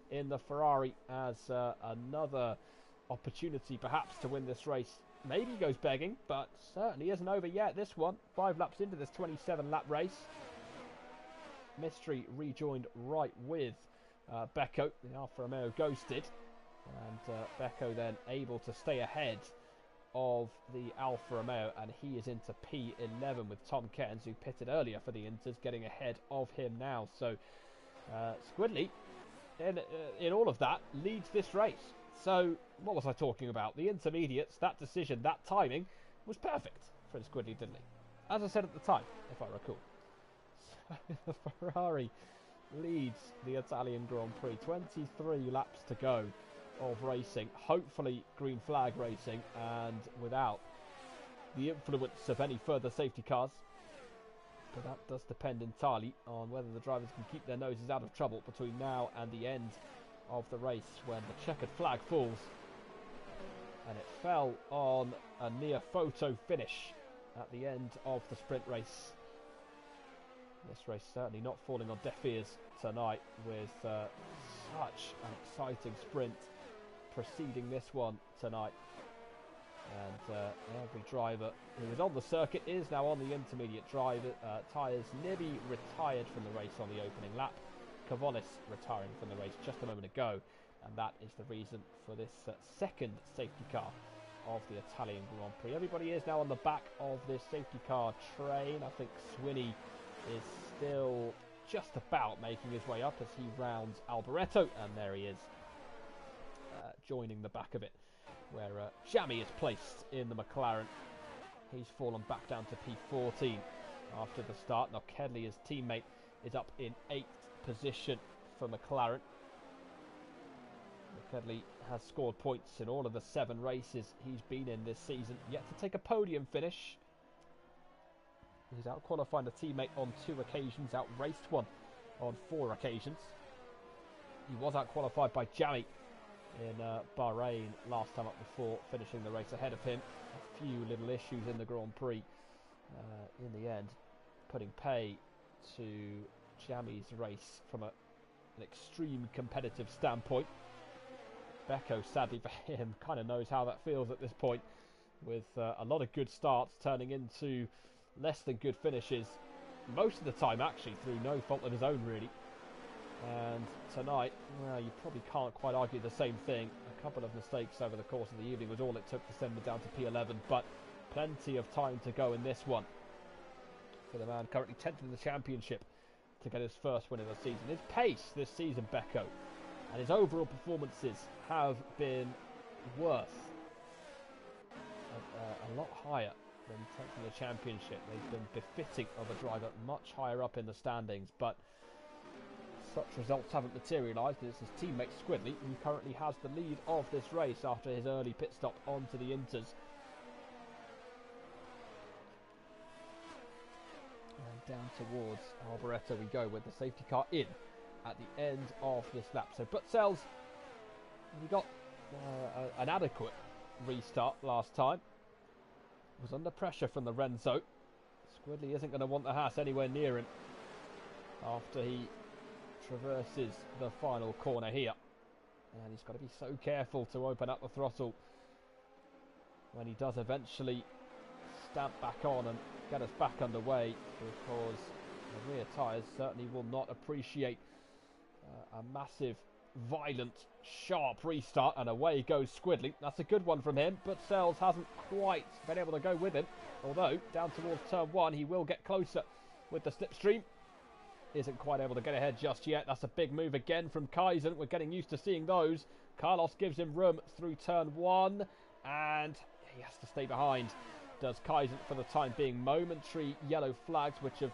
in the Ferrari, as another opportunity perhaps to win this race maybe goes begging, but certainly isn't over yet, this one. 5 laps into this 27 lap race. Mystery rejoined right with Becco. The Alfa Romeo ghosted, and Becco then able to stay ahead of the Alfa Romeo, and he is into P11 with Tom Cairns, who pitted earlier for the Inters, getting ahead of him now. So Squidly, in all of that, leads this race. So what was I talking about? The intermediates, that decision, that timing was perfect for Squidly Diddly, as I said at the time, if I recall. The Ferrari leads the Italian Grand Prix. 23 laps to go of racing, hopefully green flag racing, and without the influence of any further safety cars. But that does depend entirely on whether the drivers can keep their noses out of trouble between now and the end of the race, when the checkered flag falls. And it fell on a near photo finish at the end of the sprint race. This race certainly not falling on deaf ears tonight, with such an exciting sprint preceding this one tonight. And every driver who is on the circuit is now on the intermediate tyres. Nibby retired from the race on the opening lap. Cavallis retiring from the race just a moment ago. And that is the reason for this second safety car of the Italian Grand Prix. Everybody is now on the back of this safety car train. I think Swinney is still just about making his way up as he rounds Alboreto, and there he is, joining the back of it, where Jammy is placed in the McLaren. He's fallen back down to P14 after the start. Now Kedley, his teammate, is up in 8th position for McLaren. Kedley has scored points in all of the 7 races he's been in this season, yet to take a podium finish. He's out-qualified a teammate on 2 occasions, out-raced one on 4 occasions. He was out-qualified by Jami in Bahrain last time up before finishing the race ahead of him. A few little issues in the Grand Prix in the end, putting pay to Jami's race from an extreme competitive standpoint. Becco, sadly for him, kind of knows how that feels at this point, with a lot of good starts turning into less than good finishes, most of the time actually through no fault of his own really. And tonight, well, you probably can't quite argue the same thing. A couple of mistakes over the course of the evening was all it took to send him down to P11, but plenty of time to go in this one for the man currently 10th in the championship to get his first win of the season. His pace this season, Becco, and his overall performances have been worth a lot higher than 10th in the championship. They've been befitting of a driver much higher up in the standings, but such results haven't materialised. It's his teammate Squidley who currently has the lead of this race after his early pit stop onto the Inters. And down towards Alboreto we go with the safety car in at the end of this lap. So Butzel's, he got an adequate restart last time. Was under pressure from Lorenzo. Squidley isn't going to want the Haas anywhere near him after he traverses the final corner here. And he's got to be so careful to open up the throttle when he does eventually stamp back on and get us back underway, because the rear tyres certainly will not appreciate a massive, violent, sharp restart. And away goes Squidley. That's a good one from him, but Sells hasn't quite been able to go with him, although down towards turn 1 he will get closer with the slipstream. Isn't quite able to get ahead just yet. That's a big move again from Kaizen. We're getting used to seeing those. Carlos gives him room through turn 1, and he has to stay behind, does Kaizen for the time being. Momentary yellow flags which have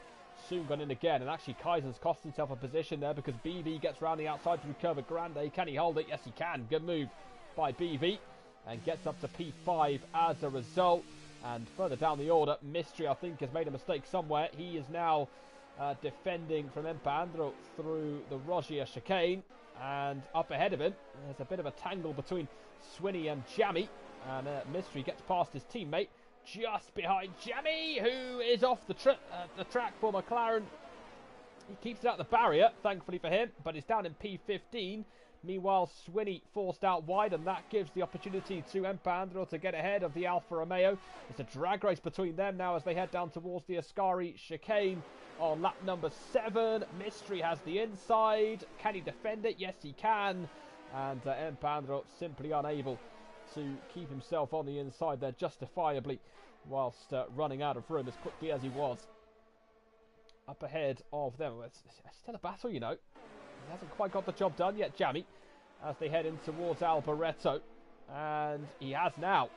soon gone in again, and actually Kaizen's cost himself a position there because BV gets round the outside through Curva Grande. Can he hold it? Yes he can. Good move by BV, and gets up to P5 as a result. And further down the order, Mystery I think has made a mistake somewhere. He is now defending from Empandro through the Rogier chicane, and up ahead of him there's a bit of a tangle between Swinney and Jami, and Mystery gets past his teammate just behind Jami, who is off the track for McLaren. He keeps it at the barrier, thankfully for him, but is down in P15. Meanwhile, Swinney forced out wide, and that gives the opportunity to Empandro to get ahead of the Alfa Romeo. It's a drag race between them now as they head down towards the Ascari chicane on lap number 7. Mystery has the inside. Can he defend it? Yes, he can. And Empandro simply unable to keep himself on the inside there justifiably, whilst running out of room as quickly as he was. Up ahead of them, it's still a battle, you know. He hasn't quite got the job done yet, Jami, as they head in towards Alboreto. And he has now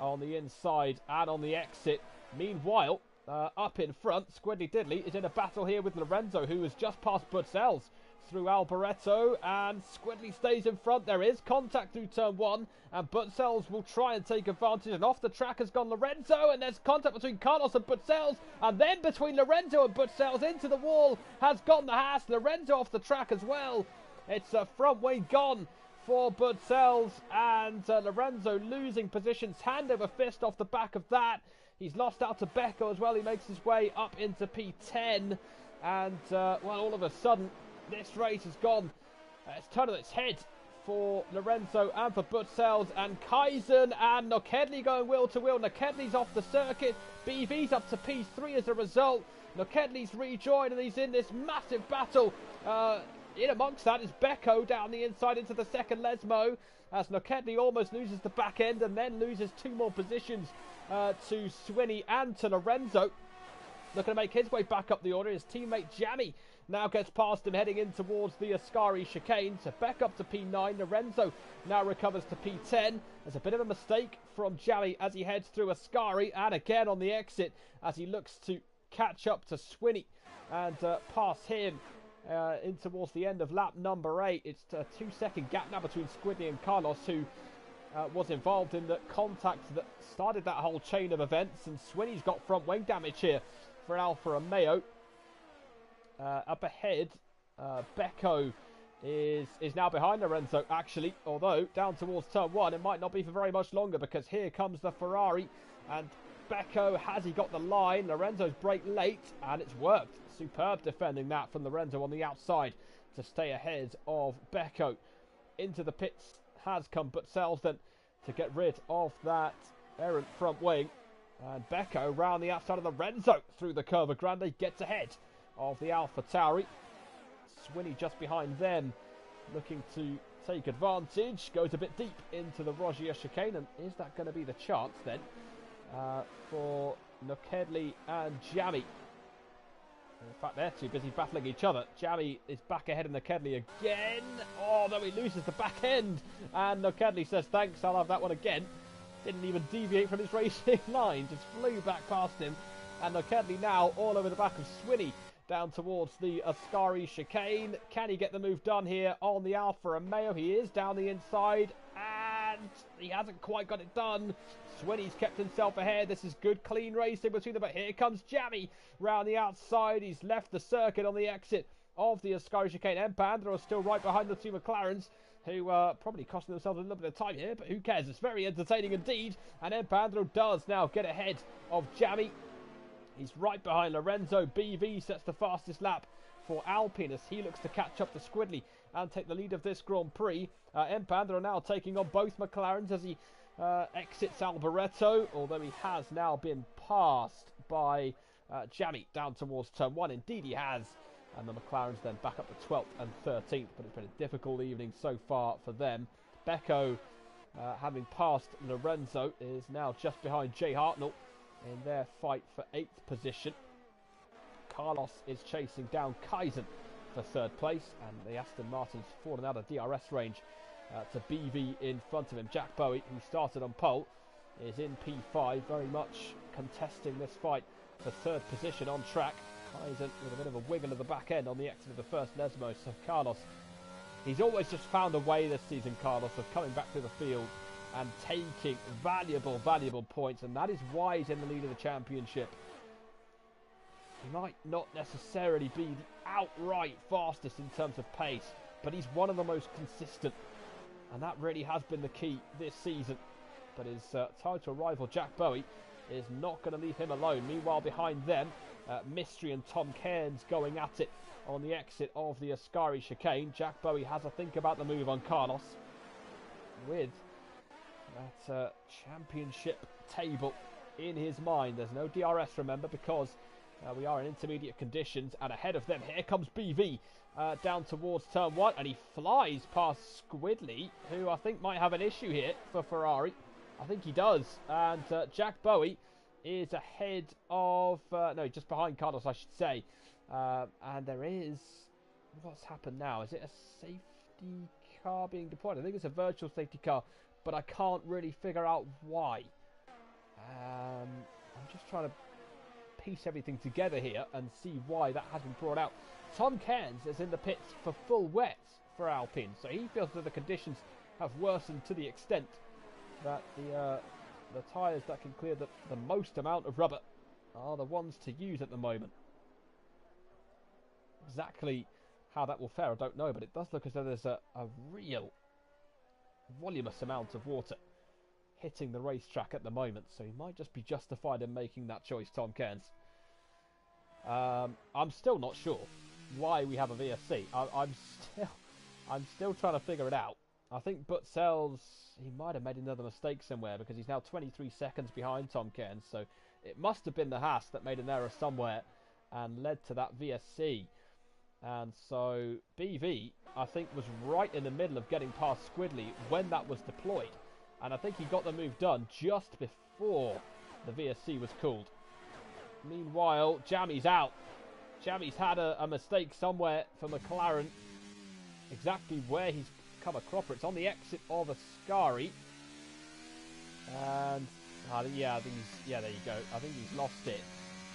on the inside and on the exit. Meanwhile, up in front, Squidly Diddley is in a battle here with Lorenzo, who has just passed Butzel's through Alboreto, and Squidley stays in front. There is contact through turn 1, and Butzel's will try and take advantage, and off the track has gone Lorenzo, and there's contact between Carlos and Butzel's, and then between Lorenzo and Butzel's into the wall has gone the Haas. Lorenzo off the track as well. It's a front wing gone for Butzel's, and Lorenzo losing positions hand over fist off the back of that. He's lost out to Becco as well. He makes his way up into P10, and well, all of a sudden this race has gone, it's turned on its head for Lorenzo and for Butzel's, and Kaizen and Nokedli going wheel to wheel. Nokedli's off the circuit. BV's up to P3 as a result. Nokedli's rejoined, and he's in this massive battle. In amongst that is Becco down the inside into the second Lesmo, as Nokedli almost loses the back end and then loses 2 more positions to Swinney and to Lorenzo. Looking to make his way back up the order. His teammate Jami now gets past him heading in towards the Ascari chicane. So back up to P9. Lorenzo now recovers to P10. There's a bit of a mistake from Jami as he heads through Ascari, and again on the exit as he looks to catch up to Swinney and pass him. in towards the end of lap number 8. It's a 2-second gap now between Squidly and Carlos, who was involved in the contact that started that whole chain of events. And Swinny's got front wing damage here for Alfa Romeo. Up ahead, Becco is now behind Lorenzo, actually. Although, down towards turn 1, it might not be for very much longer, because here comes the Ferrari. And Becco, has he got the line? Lorenzo's brake late, and it's worked. Superb defending that from Lorenzo on the outside to stay ahead of Becco. Into the pits has come Butzelsen to get rid of that errant front wing. And Becco round the outside of Lorenzo through the Curva Grande, gets ahead of the Alpha Tauri. Swinny just behind them, looking to take advantage. Goes a bit deep into the Rogier chicane, and is that going to be the chance then for Nokedli and Jammy? In fact, they're too busy battling each other. Jammy is back ahead of Nokedli again. Oh, no, he loses the back end. And Nokedli says, thanks, I'll have that one again. Didn't even deviate from his racing line. Just flew back past him. And Nokedli now all over the back of Swinny, down towards the Ascari chicane. Can he get the move done here on the Alfa Romeo? He is down the inside, and he hasn't quite got it done. Swinny's kept himself ahead. This is good, clean racing between them, but here comes Jammy round the outside. He's left the circuit on the exit of the Ascari chicane. Empandro is still right behind the two McLarens, who are probably costing themselves a little bit of time here, but who cares? It's very entertaining indeed, and Empandro does now get ahead of Jammy. He's right behind Lorenzo. BV sets the fastest lap for Alpine as he looks to catch up to Squidly and take the lead of this Grand Prix. Empandro now taking on both McLarens as he exits Alboreto, although he has now been passed by Jammy down towards turn 1. Indeed he has. And the McLarens then back up to 12th and 13th, but it's been a difficult evening so far for them. Becco, having passed Lorenzo, is now just behind Jay Hartnell in their fight for 8th position. Carlos is chasing down Kaizen for 3rd place, and the Aston Martin's fallen out of DRS range to BV in front of him. Jack Bowie, who started on pole, is in P5, very much contesting this fight for 3rd position on track. Kaizen with a bit of a wiggle of the back end on the exit of the first Lesmo. So Carlos, he's always just found a way this season, Carlos, of coming back to the field and taking valuable points, and that is why he's in the lead of the championship. He might not necessarily be the outright fastest in terms of pace, but he's one of the most consistent, and that really has been the key this season. But his title rival Jack Bowie is not going to leave him alone. Meanwhile, behind them, Mystery and Tom Cairns going at it on the exit of the Ascari chicane. Jack Bowie has a think about the move on Carlos, with that championship table in his mind. There's no DRS, remember, because we are in intermediate conditions, and ahead of them here comes BV down towards turn 1, and he flies past Squidly, who I think might have an issue here for Ferrari. I think he does, and Jack Bowie is ahead of no, just behind Carlos, I should say. And there is, what's happened now? Is it a safety car being deployed? I think it's a virtual safety car, but I can't really figure out why. I'm just trying to piece everything together here and see why that has been brought out. Tom Cairns is in the pits for full wets for Alpine, so he feels that the conditions have worsened to the extent that the tyres that can clear the most amount of rubber are the ones to use at the moment. Exactly how that will fare, I don't know, but it does look as though there's a real voluminous amount of water hitting the racetrack at the moment, so he might just be justified in making that choice, Tom Cairns. I'm still not sure why we have a VSC. I'm still trying to figure it out. I think Butzel's, he might have made another mistake somewhere, because he's now 23 seconds behind Tom Cairns, so it must have been the Haas that made an error somewhere and led to that VSC. And so BV, I think, was right in the middle of getting past Squidly when that was deployed. And I think he got the move done just before the VSC was called. Meanwhile, Jammy's out. Jammy's had a mistake somewhere for McLaren. Exactly where he's come a cropper. It's on the exit of Ascari. And, yeah, there you go. I think he's lost it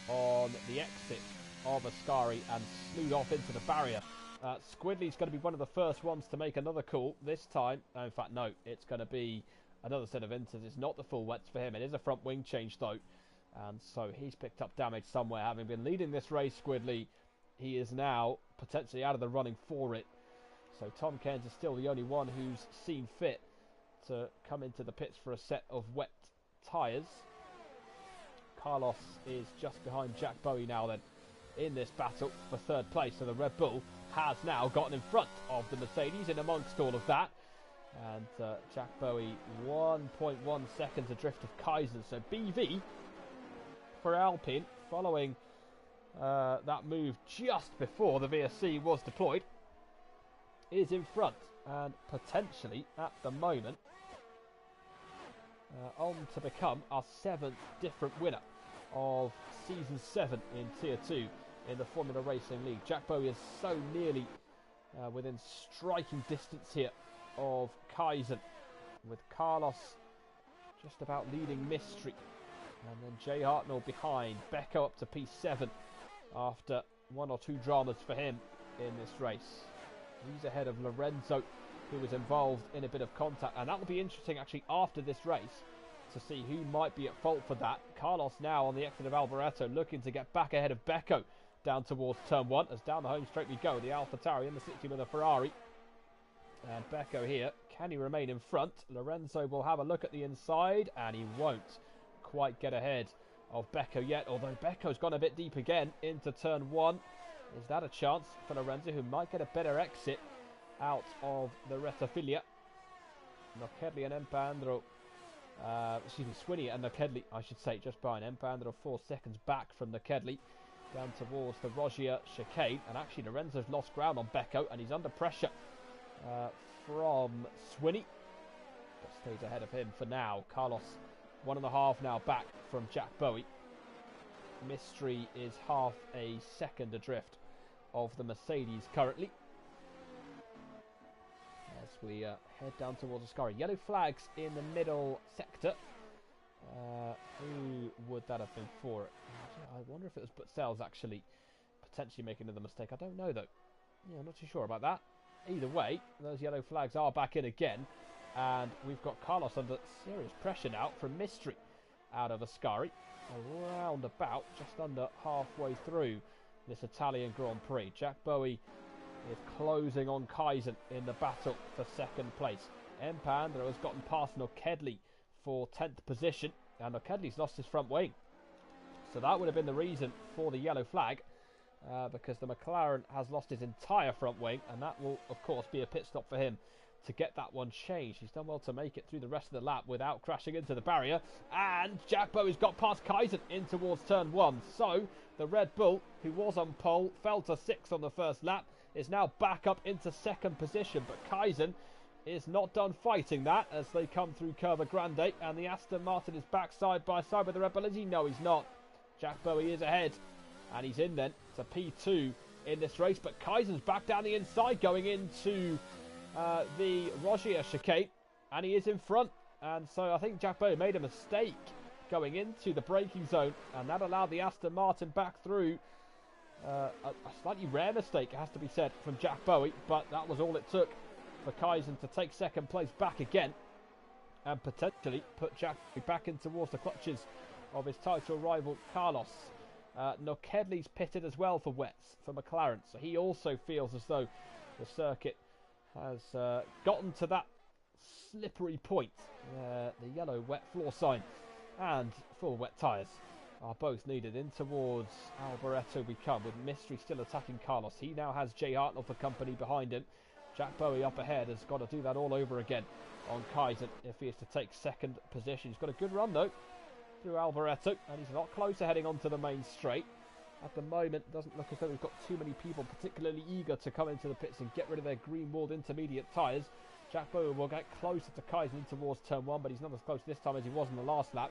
on the exit of Ascari and slewed off into the barrier Squidley's going to be one of the first ones to make another call this time. In fact, no, it's going to be another set of inters. It's not the full wets for him. It is a front wing change, though. And so he's picked up damage somewhere. Having been leading this race, Squidley, he is now potentially out of the running for it. So Tom Cairns is still the only one who's seen fit to come into the pits for a set of wet tyres. Carlos is just behind Jack Bowie now then in this battle for third place. So the Red Bull has now gotten in front of the Mercedes in amongst all of that. And Jack Bowie 1.1 seconds adrift of Kaiser. So BV for Alpine following that move just before the VSC was deployed is in front and potentially at the moment on to become our 7th different winner of Season 7 in Tier 2 in the Formula Racing League. Jack Bowie is so nearly within striking distance here of Kaizen, with Carlos just about leading Mystery. And then Jay Hartnell behind. Becco up to P7 after 1 or 2 dramas for him in this race. He's ahead of Lorenzo, who was involved in a bit of contact. And that will be interesting actually after this race to see who might be at fault for that. Carlos now on the exit of Alboreto looking to get back ahead of Becco down towards turn 1. As down the home straight we go. The AlphaTauri in the 60 with a Ferrari. And Becco here. Can he remain in front? Lorenzo will have a look at the inside and he won't quite get ahead of Becco yet, although Becco's gone a bit deep again into turn 1. Is that a chance for Lorenzo, who might get a better exit out of the Retafilia? Nokedli and Empandro, Swinney and Nokedli, I should say, just behind Empandro, 4 seconds back from Nokedli, down towards the Rogier chicane, and actually Lorenzo's lost ground on Becco, and he's under pressure from Swinney, but stays ahead of him for now. Carlos 1.5 now back from Jack Bowie. Mystery is half a second adrift of the Mercedes currently. As we head down towards Ascari. Yellow flags in the middle sector. Who would that have been for? I wonder if it was Butzel's actually potentially making another mistake. I don't know though. Yeah, I'm not too sure about that. Either way, those yellow flags are back in again. And we've got Carlos under serious pressure now from Mystery out of Ascari. Around about, just under halfway through this Italian Grand Prix. Jack Bowie is closing on Kaizen in the battle for second place. Empandro has gotten past Nokedli for 10th position, and Nokedli's lost his front wing. So that would have been the reason for the yellow flag, because the McLaren has lost his entire front wing, and that will, of course, be a pit stop for him to get that one changed. He's done well to make it through the rest of the lap without crashing into the barrier. And Jack Bowie's got past Kaizen in towards turn 1. So the Red Bull, who was on pole, fell to 6th on the first lap, is now back up into second position. But Kaizen is not done fighting that as they come through Curva Grande. And the Aston Martin is back side by side with the Red Bull. Is he? No, he's not. Jack Bowie is ahead. And he's in then to P2 in this race. But Kaizen's back down the inside going into the Rogier chicane, and he is in front. And so I think Jack Bowie made a mistake going into the braking zone, and that allowed the Aston Martin back through. A slightly rare mistake, it has to be said, from Jack Bowie, but that was all it took for Kaizen to take second place back again and potentially put Jack Bowie back in towards the clutches of his title rival Carlos. Nokedli's pitted as well for wets for McLaren, so he also feels as though the circuit has gotten to that slippery point where the yellow wet floor sign and full wet tyres are both needed. In towards Alboreto we come, with Mystery still attacking Carlos. He now has Jay Hartnell for company behind him. Jack Bowie up ahead has got to do that all over again on Kaizen if he is to take second position. He's got a good run though through Alboreto, and he's a lot closer heading onto the main straight. At the moment, doesn't look as though we've got too many people particularly eager to come into the pits and get rid of their green-walled intermediate tyres. Jack Bowie will get closer to Kaizen in towards turn 1, but he's not as close this time as he was in the last lap,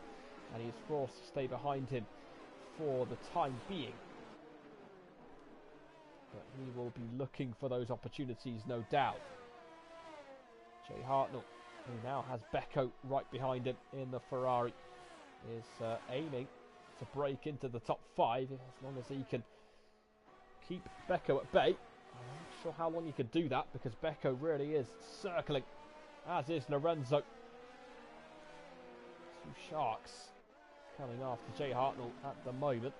and he's forced to stay behind him for the time being. But he will be looking for those opportunities, no doubt. Jay Hartnell, who now has Becco right behind him in the Ferrari, is aiming to break into the top 5 as long as he can keep Becco at bay. I'm not sure how long you could do that, because Becco really is circling, as is Lorenzo. Two Sharks coming after Jay Hartnell at the moment.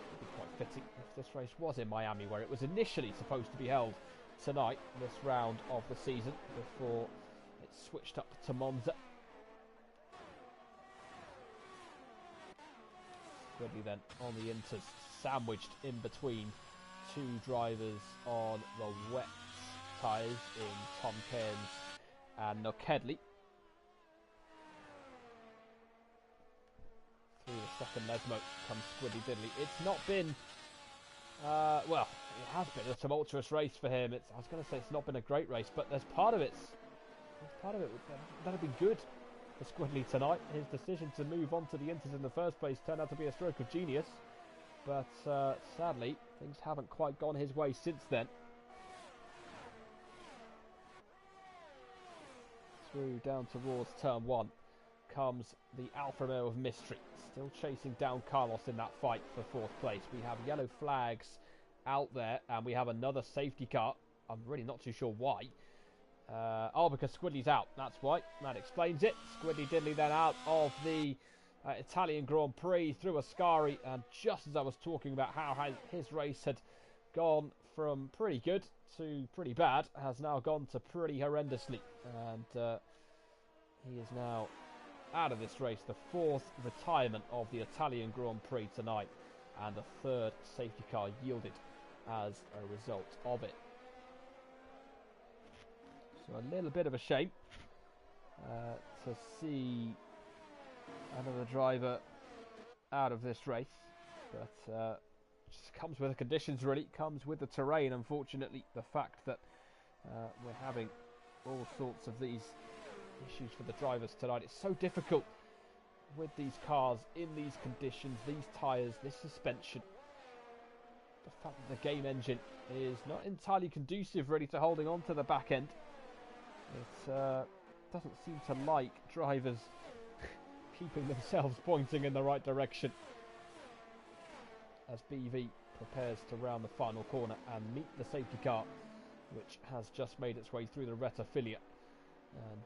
It would be quite fitting if this race was in Miami, where it was initially supposed to be held tonight, this round of the season, before it switched up to Monza. Quickly then on the inters, sandwiched in between two drivers on the wet tyres in Tom Cairns and Nokedley. Through the second Lesmo comes Squiddy Diddley. It's not been, well, it has been a tumultuous race for him. I was going to say it's not been a great race, but there's part of it that'll be good for Squidley tonight. His decision to move on to the Inters in the first place turned out to be a stroke of genius, but sadly things haven't quite gone his way since then. Through down towards turn 1 comes the Alfa Romeo of Mystery, still chasing down Carlos in that fight for 4th place. We have yellow flags out there, and we have another safety car. I'm really not too sure why. Oh, because Squidley's out, that's why. That explains it. Squidly Diddley then out of the Italian Grand Prix through Ascari, and just as I was talking about how his race had gone from pretty good to pretty bad, has now gone to pretty horrendously, and he is now out of this race. The 4th retirement of the Italian Grand Prix tonight, and the 3rd safety car yielded as a result of it. So a little bit of a shame to see another driver out of this race, but just comes with the conditions, really. Comes with the terrain, unfortunately. The fact that we're having all sorts of these issues for the drivers tonight. It's so difficult with these cars, in these conditions, these tyres, this suspension. The fact that the game engine is not entirely conducive, really, to holding on to the back end. It doesn't seem to like drivers keeping themselves pointing in the right direction, as BV prepares to round the final corner and meet the safety car, which has just made its way through the Retifilia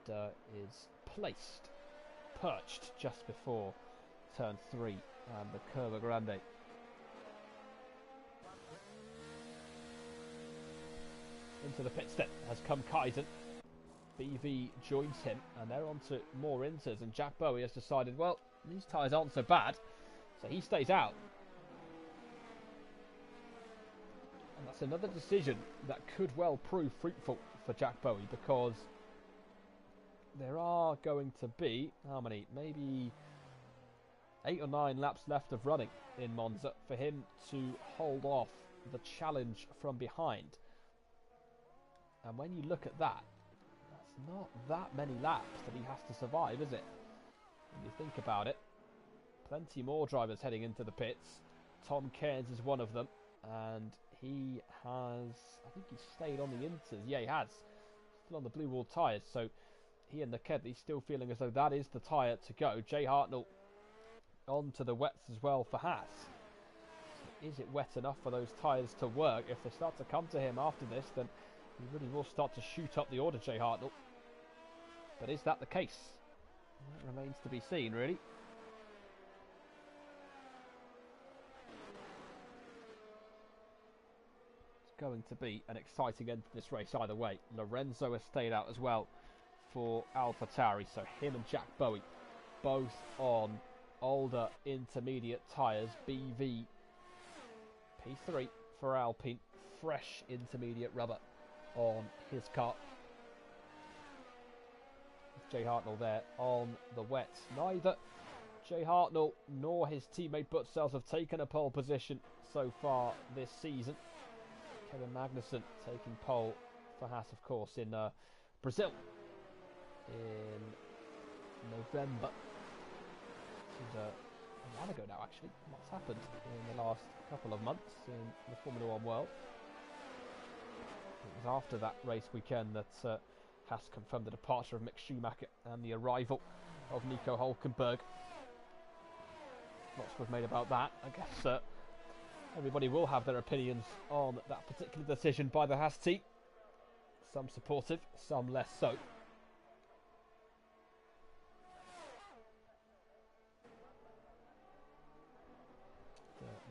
and is perched just before turn 3 and the Curva Grande. Into the pit stop has come Kaizen. BV joins him, and they're on to more inters, and Jack Bowie has decided, well, these tyres aren't so bad, so he stays out. And that's another decision that could well prove fruitful for Jack Bowie, because there are going to be, how many, maybe 8 or 9 laps left of running in Monza for him to hold off the challenge from behind. And when you look at that, that's not that many laps that he has to survive, is it? When you think about it, plenty more drivers heading into the pits. Tom Cairns is one of them, and he has, I think he's stayed on the inters. Yeah, he has. Still on the blue wall tyres, so he and Nokedley still feeling as though that is the tyre to go. Jay Hartnell on to the wets as well for Haas. So is it wet enough for those tyres to work? If they start to come to him after this, then he really will start to shoot up the order, Jay Hartnell. But is that the case? That remains to be seen, really. It's going to be an exciting end to this race either way. Lorenzo has stayed out as well for AlphaTauri, so him and Jack Bowie both on older intermediate tyres. BV P3 for Alpine, fresh intermediate rubber on his car. Jay Hartnell there on the wets. Neither Jay Hartnell nor his teammate Butzells have taken a pole position so far this season. Kevin Magnussen taking pole for Haas, of course, in Brazil in November. This is a while ago now, actually. What's happened in the last couple of months in the Formula 1 world? It was after that race weekend that Haas confirmed the departure of Mick Schumacher and the arrival of Nico Hülkenberg. Lots was made about that. I guess Everybody will have their opinions on that particular decision by the Haas team. Some supportive, some less so.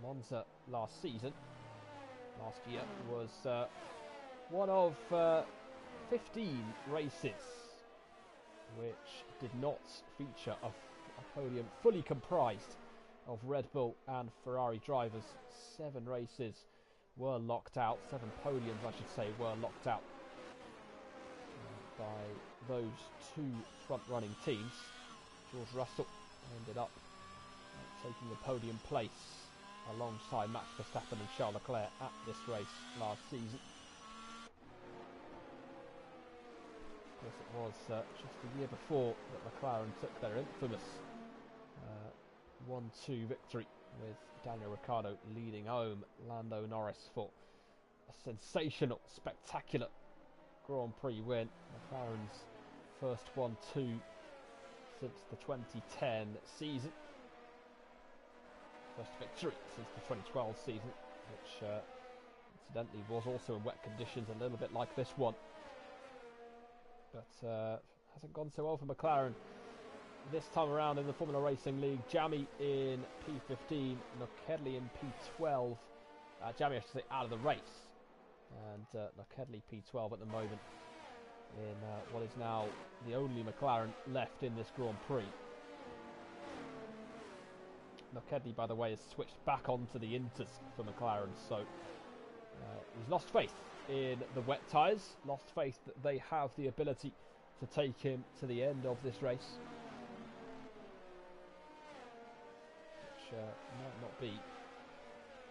Monza last year was one of 15 races which did not feature a podium fully comprised of Red Bull and Ferrari drivers. 7 races were locked out, 7 podiums I should say were locked out by those 2 front-running teams. George Russell ended up taking the podium place alongside Max Verstappen and Charles Leclerc at this race last season. Of course, it was just the year before that McLaren took their infamous 1-2 victory, with Daniel Ricciardo leading home Lando Norris for a sensational, spectacular Grand Prix win. McLaren's first 1-2 since the 2010 season. First victory since the 2012 season, which incidentally was also in wet conditions, a little bit like this one. But hasn't gone so well for McLaren this time around in the Formula Racing League. Jami in P15, Nockedli in P12. Jami, I should say, out of the race. And Nockedli P12 at the moment in what is now the only McLaren left in this Grand Prix. Nockedli, by the way, has switched back onto the Inters for McLaren, so he's lost faith in the wet tyres, lost faith that they have the ability to take him to the end of this race, which might not be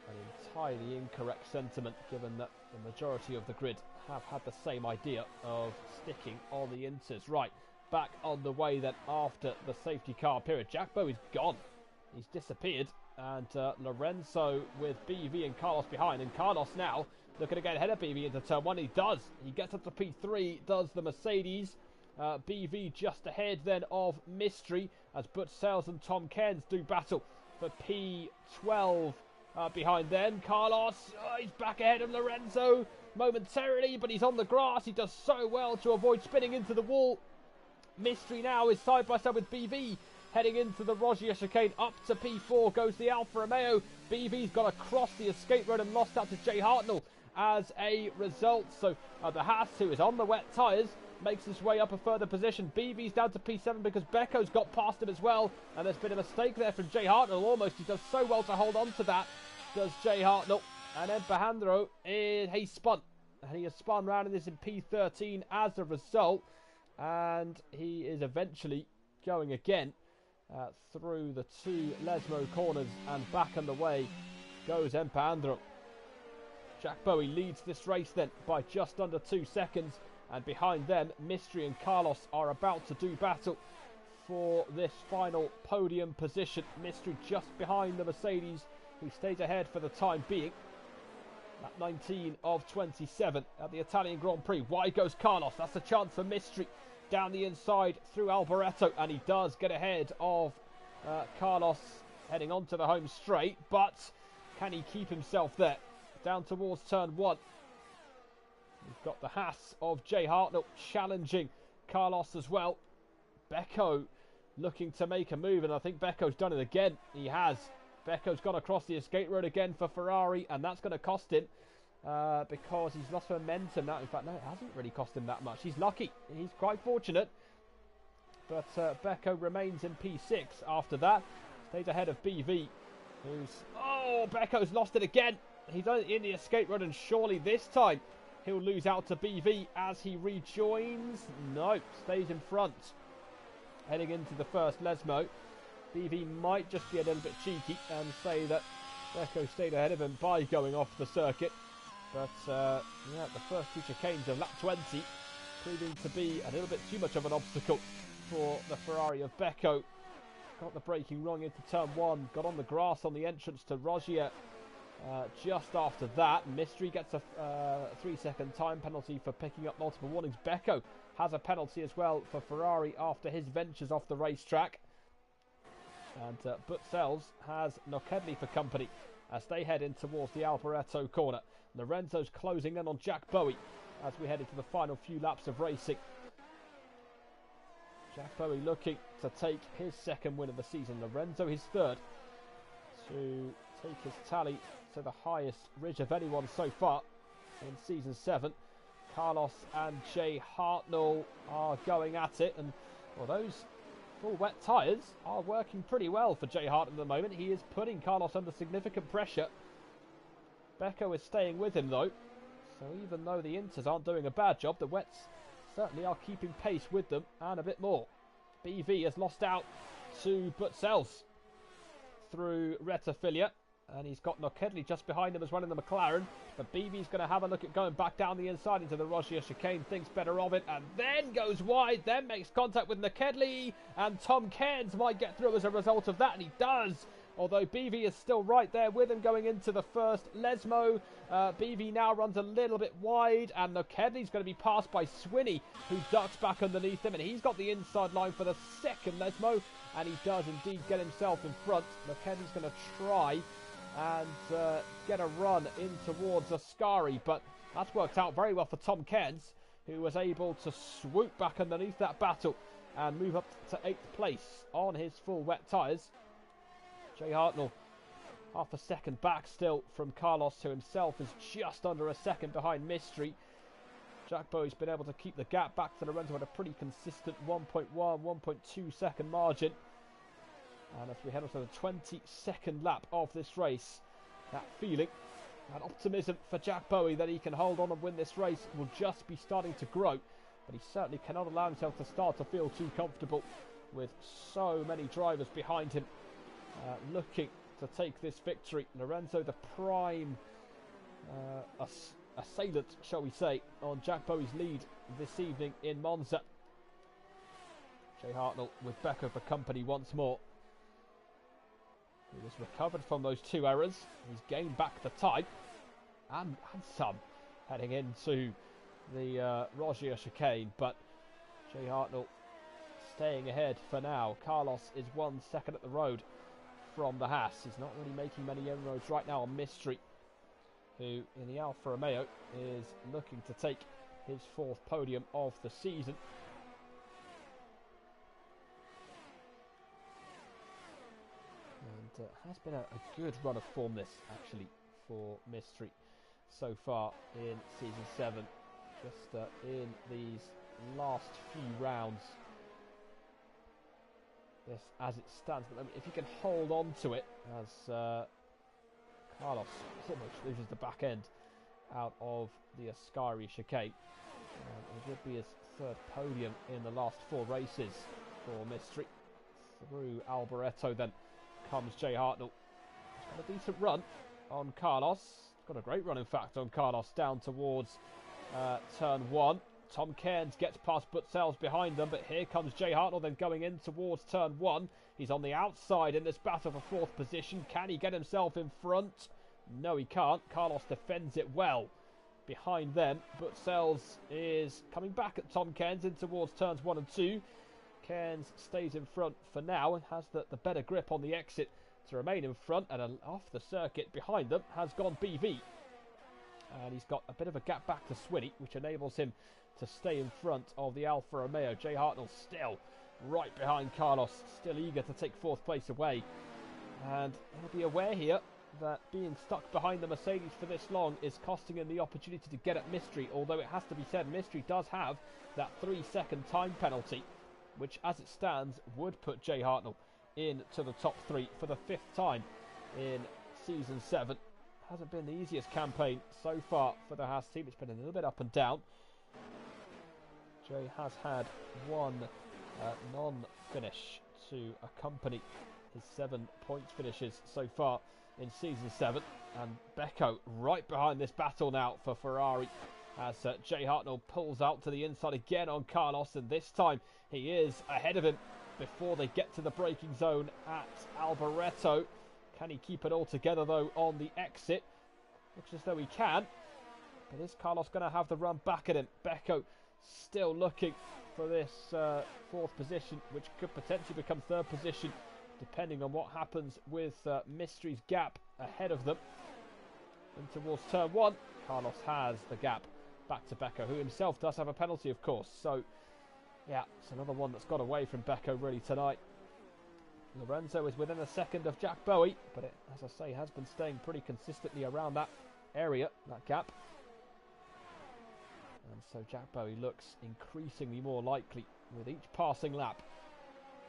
an entirely incorrect sentiment, given that the majority of the grid have had the same idea of sticking on the Inters. Right, back on the way then after the safety car period. Jack Bow is gone. He's disappeared, and Lorenzo with BV and Carlos behind, and Carlos now looking to get ahead of BV into turn 1. He does. He gets up to P3, does the Mercedes. BV just ahead then of Mystery, as Butch Sales and Tom Cairns do battle for P12 behind them. Carlos, he's back ahead of Lorenzo momentarily, but he's on the grass. He does so well to avoid spinning into the wall. Mystery now is side by side with BV. Heading into the Rogier chicane, up to P4 goes the Alfa Romeo. BV's got to cross the escape road and lost out to Jay Hartnell as a result. So the Haas, who is on the wet tyres, makes his way up a further position. BV's down to P7 because Becco's got past him as well. And there's been a mistake there from Jay Hartnell almost. He does so well to hold on to that, does Jay Hartnell. And then Alejandro, he spun. And he has spun round and is in P13 as a result. And he is eventually going again. Through the 2 Lesmo corners, and back on the way goes Alejandro. Jack Bowie leads this race then by just under 2 seconds, and behind them Mystery and Carlos are about to do battle for this final podium position. Mystery just behind the Mercedes, who stays ahead for the time being at 19 of 27 at the Italian Grand Prix. Wide goes Carlos. That's a chance for Mystery down the inside through Alboreto, and he does get ahead of Carlos heading onto the home straight, but can he keep himself there? Down towards turn 1. We've got the Haas of Jay Hartnell challenging Carlos as well. Becco looking to make a move, and I think Becco's done it again. He has. Becco's gone across the escape road again for Ferrari, and that's going to cost him. Because he's lost momentum now. In fact, no, it hasn't really cost him that much. He's lucky. He's quite fortunate. But Becco remains in P6 after that. Stays ahead of BV, who's... Oh, Becco's lost it again. He's in the escape road, and surely this time he'll lose out to BV as he rejoins. No, stays in front. Heading into the first Lesmo. BV might just be a little bit cheeky and say that Becco stayed ahead of him by going off the circuit. But, yeah, the first 2 chicanes of lap 20 proving to be a little bit too much of an obstacle for the Ferrari of Becco. Got the braking wrong into turn 1, got on the grass on the entrance to Rogier. Just after that, Mystery gets a 3-second time penalty for picking up multiple warnings. Becco has a penalty as well for Ferrari after his ventures off the racetrack. And Butzells has Nockedli for company as they head in towards the Alboreto corner. Lorenzo's closing in on Jack Bowie as we head into the final few laps of racing. Jack Bowie looking to take his second win of the season. Lorenzo his third, to take his tally to the highest ridge of anyone so far in season 7. Carlos and Jay Hartnell are going at it, and well, those full wet tyres are working pretty well for Jay Hartnell at the moment. He is putting Carlos under significant pressure. Becco is staying with him though, so even though the Inters aren't doing a bad job, the wets certainly are keeping pace with them and a bit more. BV has lost out to Butzells through Retifilia, and he's got Nokedli just behind him as well in the McLaren. But BV's going to have a look at going back down the inside into the Rogier chicane, thinks better of it, and then goes wide, then makes contact with Nokedli, and Tom Cairns might get through as a result of that, and he does. Although BV is still right there with him going into the first Lesmo. BV now runs a little bit wide, and Nokedli's going to be passed by Swinney, who ducks back underneath him, and he's got the inside line for the second Lesmo, and he does indeed get himself in front. Nokedli's going to try and get a run in towards Ascari, but that's worked out very well for Tom Cairns, who was able to swoop back underneath that battle and move up to 8th place on his full wet tyres. Jay Hartnell half a second back still from Carlos, who himself is just under a second behind Mystery. Jack Bowie's been able to keep the gap back to Lorenzo at a pretty consistent 1.1, 1.2 second margin. And as we head on to the 22nd lap of this race, that feeling, that optimism for Jack Bowie that he can hold on and win this race will just be starting to grow. But he certainly cannot allow himself to start to feel too comfortable with so many drivers behind him looking to take this victory. Lorenzo, the prime assailant, shall we say, on Jack Bowie's lead this evening in Monza. Jay Hartnell with Becco for company once more. He has recovered from those 2 errors. He's gained back the time and some heading into the Rogier chicane, but Jay Hartnell staying ahead for now. Carlos is 1 second at the road from the Haas. He's not really making many inroads right now on Mystery, who in the Alfa Romeo is looking to take his 4th podium of the season. And has been a good run of form this actually for Mystery so far in season 7. Just in these last few rounds, yes, as it stands at the moment, if he can hold on to it, as Carlos almost loses the back end out of the Ascari chicane, it would be his 3rd podium in the last 4 races for Mystery. Through Alboreto then comes Jay Hartnell. He's got a decent run on Carlos. He's got a great run, in fact, on Carlos down towards turn 1. Tom Cairns gets past Butzells behind them, but here comes Jay Hartnell then going in towards turn 1. He's on the outside in this battle for 4th position. Can he get himself in front? No, he can't. Carlos defends it well behind them. Butzells is coming back at Tom Cairns in towards turns 1 and 2. Cairns stays in front for now and has the better grip on the exit to remain in front, and off the circuit behind them has gone BV. And he's got a bit of a gap back to Swinney, which enables him to stay in front of the Alfa Romeo. Jay Hartnell still right behind Carlos, still eager to take 4th place away. And he'll be aware here that being stuck behind the Mercedes for this long is costing him the opportunity to get at Mystery, although it has to be said Mystery does have that 3-second time penalty, which as it stands would put Jay Hartnell into the top 3 for the 5th time in season 7. Hasn't been the easiest campaign so far for the Haas team. It's been a little bit up and down. Jay has had 1 non-finish to accompany his 7 points finishes so far in season 7, and Becco right behind this battle now for Ferrari as Jay Hartnell pulls out to the inside again on Carlos, and this time he is ahead of him before they get to the braking zone at Alboreto. Can he keep it all together though on the exit? Looks as though he can, but is Carlos going to have the run back at him? Becco still looking for this 4th position, which could potentially become 3rd position depending on what happens with Mystery's gap ahead of them. And towards turn 1, Carlos has the gap back to Becco, who himself does have a penalty, of course. So, yeah, it's another one that's got away from Becco really tonight. Lorenzo is within a second of Jack Bowie, but it, as I say, has been staying pretty consistently around that area, that gap. And so Jack Bowie looks increasingly more likely with each passing lap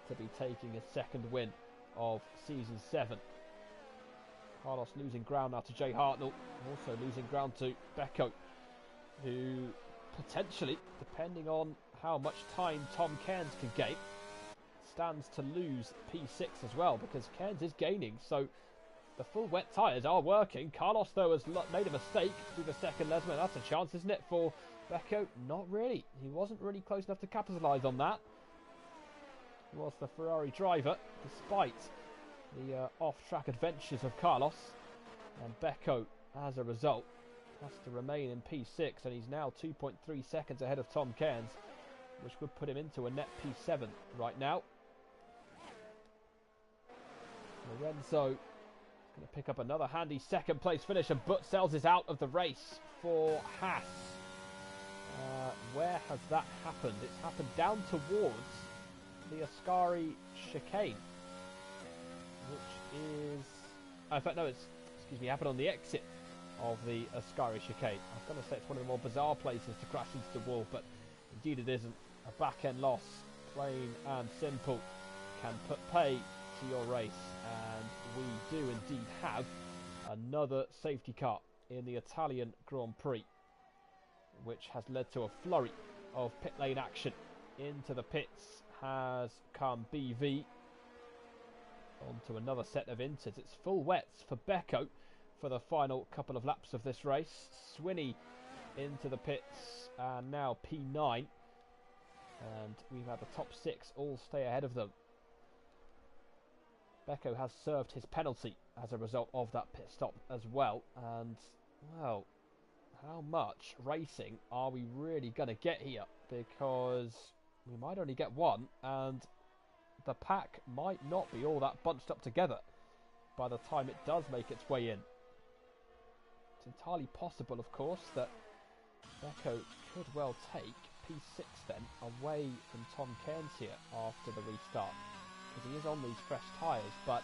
to be taking his second win of Season 7. Carlos losing ground now to Jay Hartnell, also losing ground to Becco, who potentially, depending on how much time Tom Cairns can gain, stands to lose P6 as well, because Cairns is gaining, so the full wet tyres are working. Carlos, though, has made a mistake through the second Lesman. That's a chance, isn't it, for Becco? Not really. He wasn't really close enough to capitalise on that. He was the Ferrari driver, despite the off-track adventures of Carlos. And Becco, as a result, has to remain in P6, and he's now 2.3 seconds ahead of Tom Cairns, which would put him into a net P7 right now. Lorenzo is going to pick up another handy second place finish, and Butzel's is out of the race for Haas. Where has that happened? It's happened down towards the Ascari chicane, which is... in fact, no, it's... Excuse me, happened on the exit of the Ascari chicane. I was going to say it's one of the more bizarre places to crash into the wall, but indeed it isn't. A back-end loss, plain and simple, can put pay to your race, and we do indeed have another safety car in the Italian Grand Prix, which has led to a flurry of pit lane action. Into the pits has come BV, onto another set of inters. It's full wets for Becco for the final couple of laps of this race. Swinney into the pits, and now P9, and we've had the top 6 all stay ahead of them. Becco has served his penalty as a result of that pit stop as well, and well, how much racing are we really going to get here? Because we might only get one, and the pack might not be all that bunched up together by the time it does make its way in. It's entirely possible, of course, that Becco could well take P6 then away from Tom Cairns here after the restart, because he is on these fresh tyres, but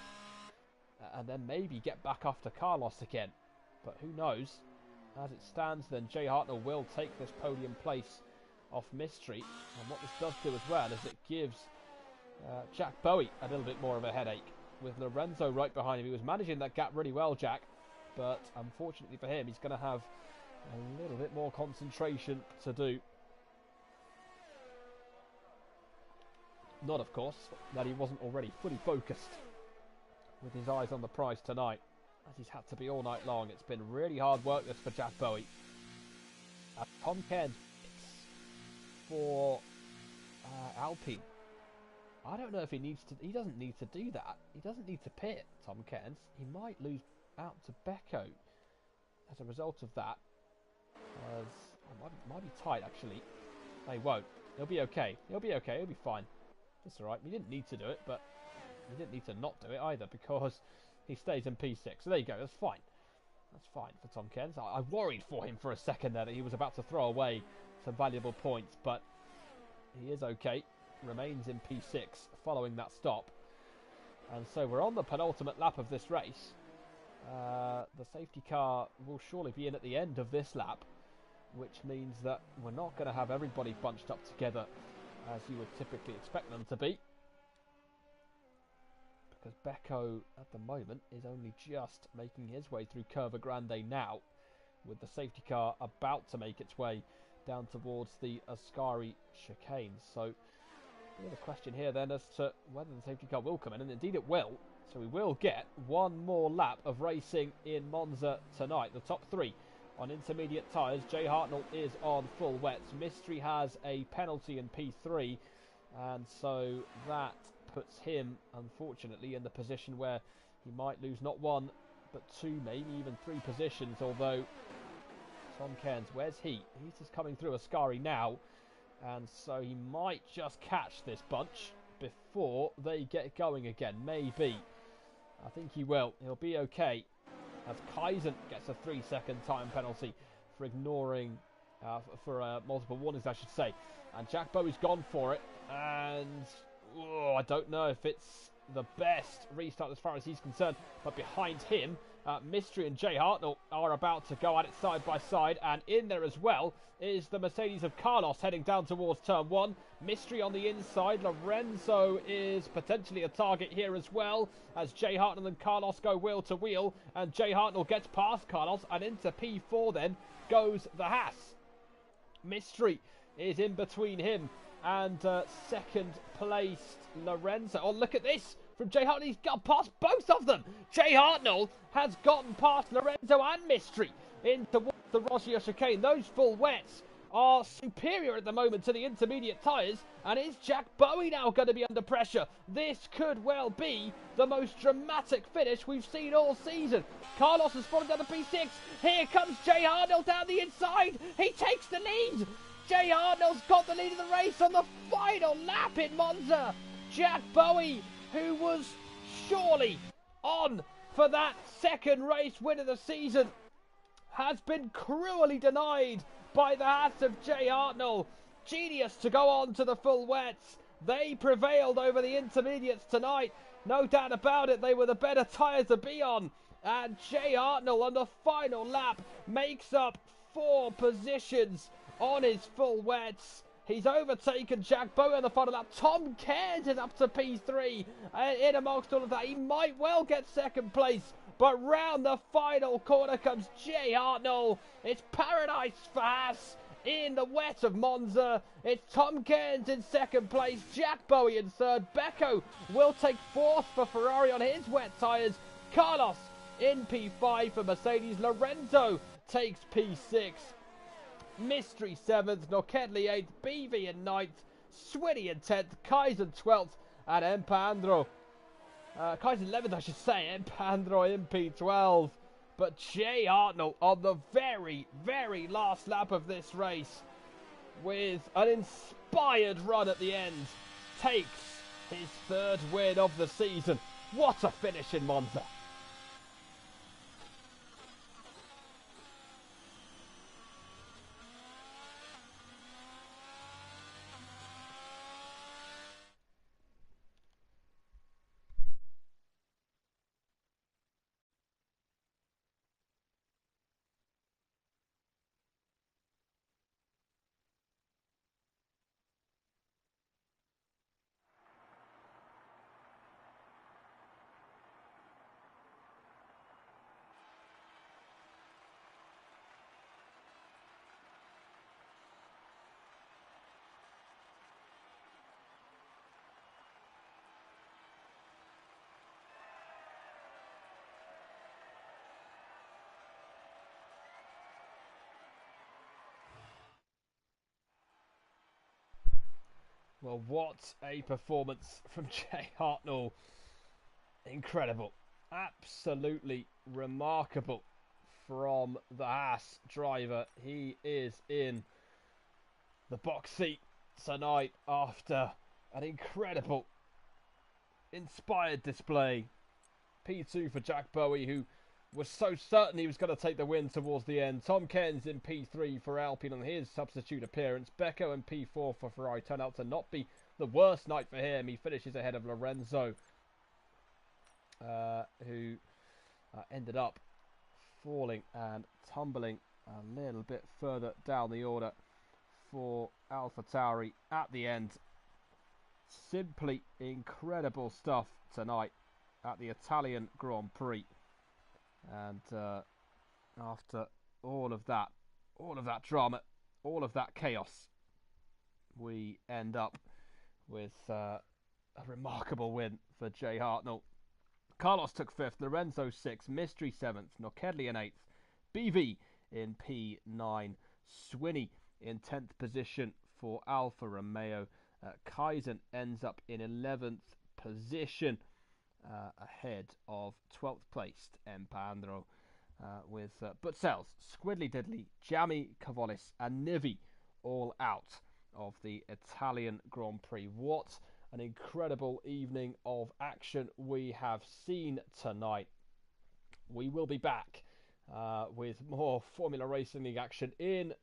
and then maybe get back after Carlos again, but who knows. As it stands, then Jay Hartnell will take this podium place off Mystery, and what this does do as well is it gives Jack Bowie a little bit more of a headache, with Lorenzo right behind him. He was managing that gap really well, Jack, but unfortunately for him, he's going to have a little bit more concentration to do. Not, of course, that he wasn't already fully focused with his eyes on the prize tonight, as he's had to be all night long. It's been really hard work this for Jack Bowie. Tom Cairns for Alpine. I don't know if he needs to. He doesn't need to do that. He doesn't need to pit Tom Cairns. He might lose out to Becco as a result of that. As might be tight actually. No, he won't. He'll be okay. He'll be okay. He'll be fine. That's all right. He didn't need to do it, but he didn't need to not do it either, because he stays in P6. So there you go. That's fine. That's fine for Tom Cairns. I worried for him for a second there that he was about to throw away some valuable points, but he is okay. Remains in P6 following that stop. And so we're on the penultimate lap of this race. The safety car will surely be in at the end of this lap, which means that we're not going to have everybody bunched up together as you would typically expect them to be, because Becco at the moment is only just making his way through Curva Grande now, with the safety car about to make its way down towards the Ascari chicane. So the question here then as to whether the safety car will come in, and indeed it will. So we will get one more lap of racing in Monza tonight. The top 3 on intermediate tyres. Jay Hartnell is on full wets. Mystery has a penalty in P3, and so that puts him unfortunately in the position where he might lose not 1 but 2, maybe even 3 positions. Although Tom Cairns, where's he? He's just coming through Ascari now, and so he might just catch this bunch before they get going again, maybe. I think he will. He'll be okay. As Kaizen gets a 3-second time penalty for ignoring, for multiple warnings, I should say. And Jack Bowie's gone for it. And I don't know if it's the best restart as far as he's concerned. But behind him, Mystery and Jay Hartnell are about to go at it side by side. And in there as well is the Mercedes of Carlos heading down towards turn 1. Mystery on the inside. Lorenzo is potentially a target here as well, as Jay Hartnell and Carlos go wheel to wheel, and Jay Hartnell gets past Carlos, and into P4 then goes the Haas. Mystery is in between him and second placed Lorenzo. Oh, look at this from Jay Hartnell. He's got past both of them. Jay Hartnell has gotten past Lorenzo and Mystery into the Rossia chicane. Those full wets are superior at the moment to the intermediate tyres, and is Jack Bowie now going to be under pressure? This could well be the most dramatic finish we've seen all season. Carlos has fallen down to P6. Here comes Jay Hartnell down the inside. He takes the lead. Jay Hartnell's got the lead of the race on the final lap in Monza. Jack Bowie, who was surely on for that second race win of the season, has been cruelly denied by the Haas of Jay Hartnell. Genius to go on to the full wets. They prevailed over the intermediates tonight. No doubt about it, they were the better tyres to be on. And Jay Hartnell on the final lap makes up 4 positions on his full wets. He's overtaken Jack Bowie on the final lap. Tom Cairns is up to P3. In amongst all of that, he might well get second place. But round the final corner comes Jay Hartnell. It's paradise for Haas in the wet of Monza. It's Tom Cairns in second place, Jack Bowie in third. Becco will take fourth for Ferrari on his wet tyres. Carlos in P5 for Mercedes. Lorenzo takes P6. Mystery 7th, Norkedli 8th, BV in 9th, Swinny in 10th, Kaizen 12th, and Empandro. Kaizen 11th, I should say, Empandro in P12. But Jay Hartnell on the very, very last lap of this race, with an inspired run at the end, takes his 3rd win of the season. What a finish in Monza. Well, what a performance from Jay Hartnell. Incredible. Absolutely remarkable from the Haas driver. He is in the box seat tonight after an incredible, inspired display. P2 for Jack Bowie, who was so certain he was going to take the win towards the end. Tom Cairns in P3 for Alpine on his substitute appearance. Becco in P4 for Ferrari turned out to not be the worst night for him. He finishes ahead of Lorenzo, who ended up falling and tumbling a little bit further down the order for AlphaTauri at the end. Simply incredible stuff tonight at the Italian Grand Prix. And after all of that drama, all of that chaos, we end up with a remarkable win for Jay Hartnell. Carlos took 5th, Lorenzo 6th, Mystery 7th, Norkedli in 8th, BV in P9, Swinny in 10th position for Alfa Romeo. Kaizen ends up in 11th position, ahead of 12th placed Empandro, with Butzells, Squidly Diddley, Jamie Cavolis and Nivi all out of the Italian Grand Prix. What an incredible evening of action we have seen tonight. We will be back with more Formula Racing League action in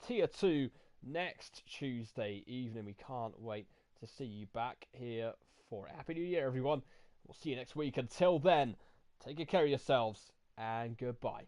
Tier 2 next Tuesday evening. We can't wait to see you back here for it. Happy New Year, everyone. We'll see you next week. Until then, take good care of yourselves and goodbye.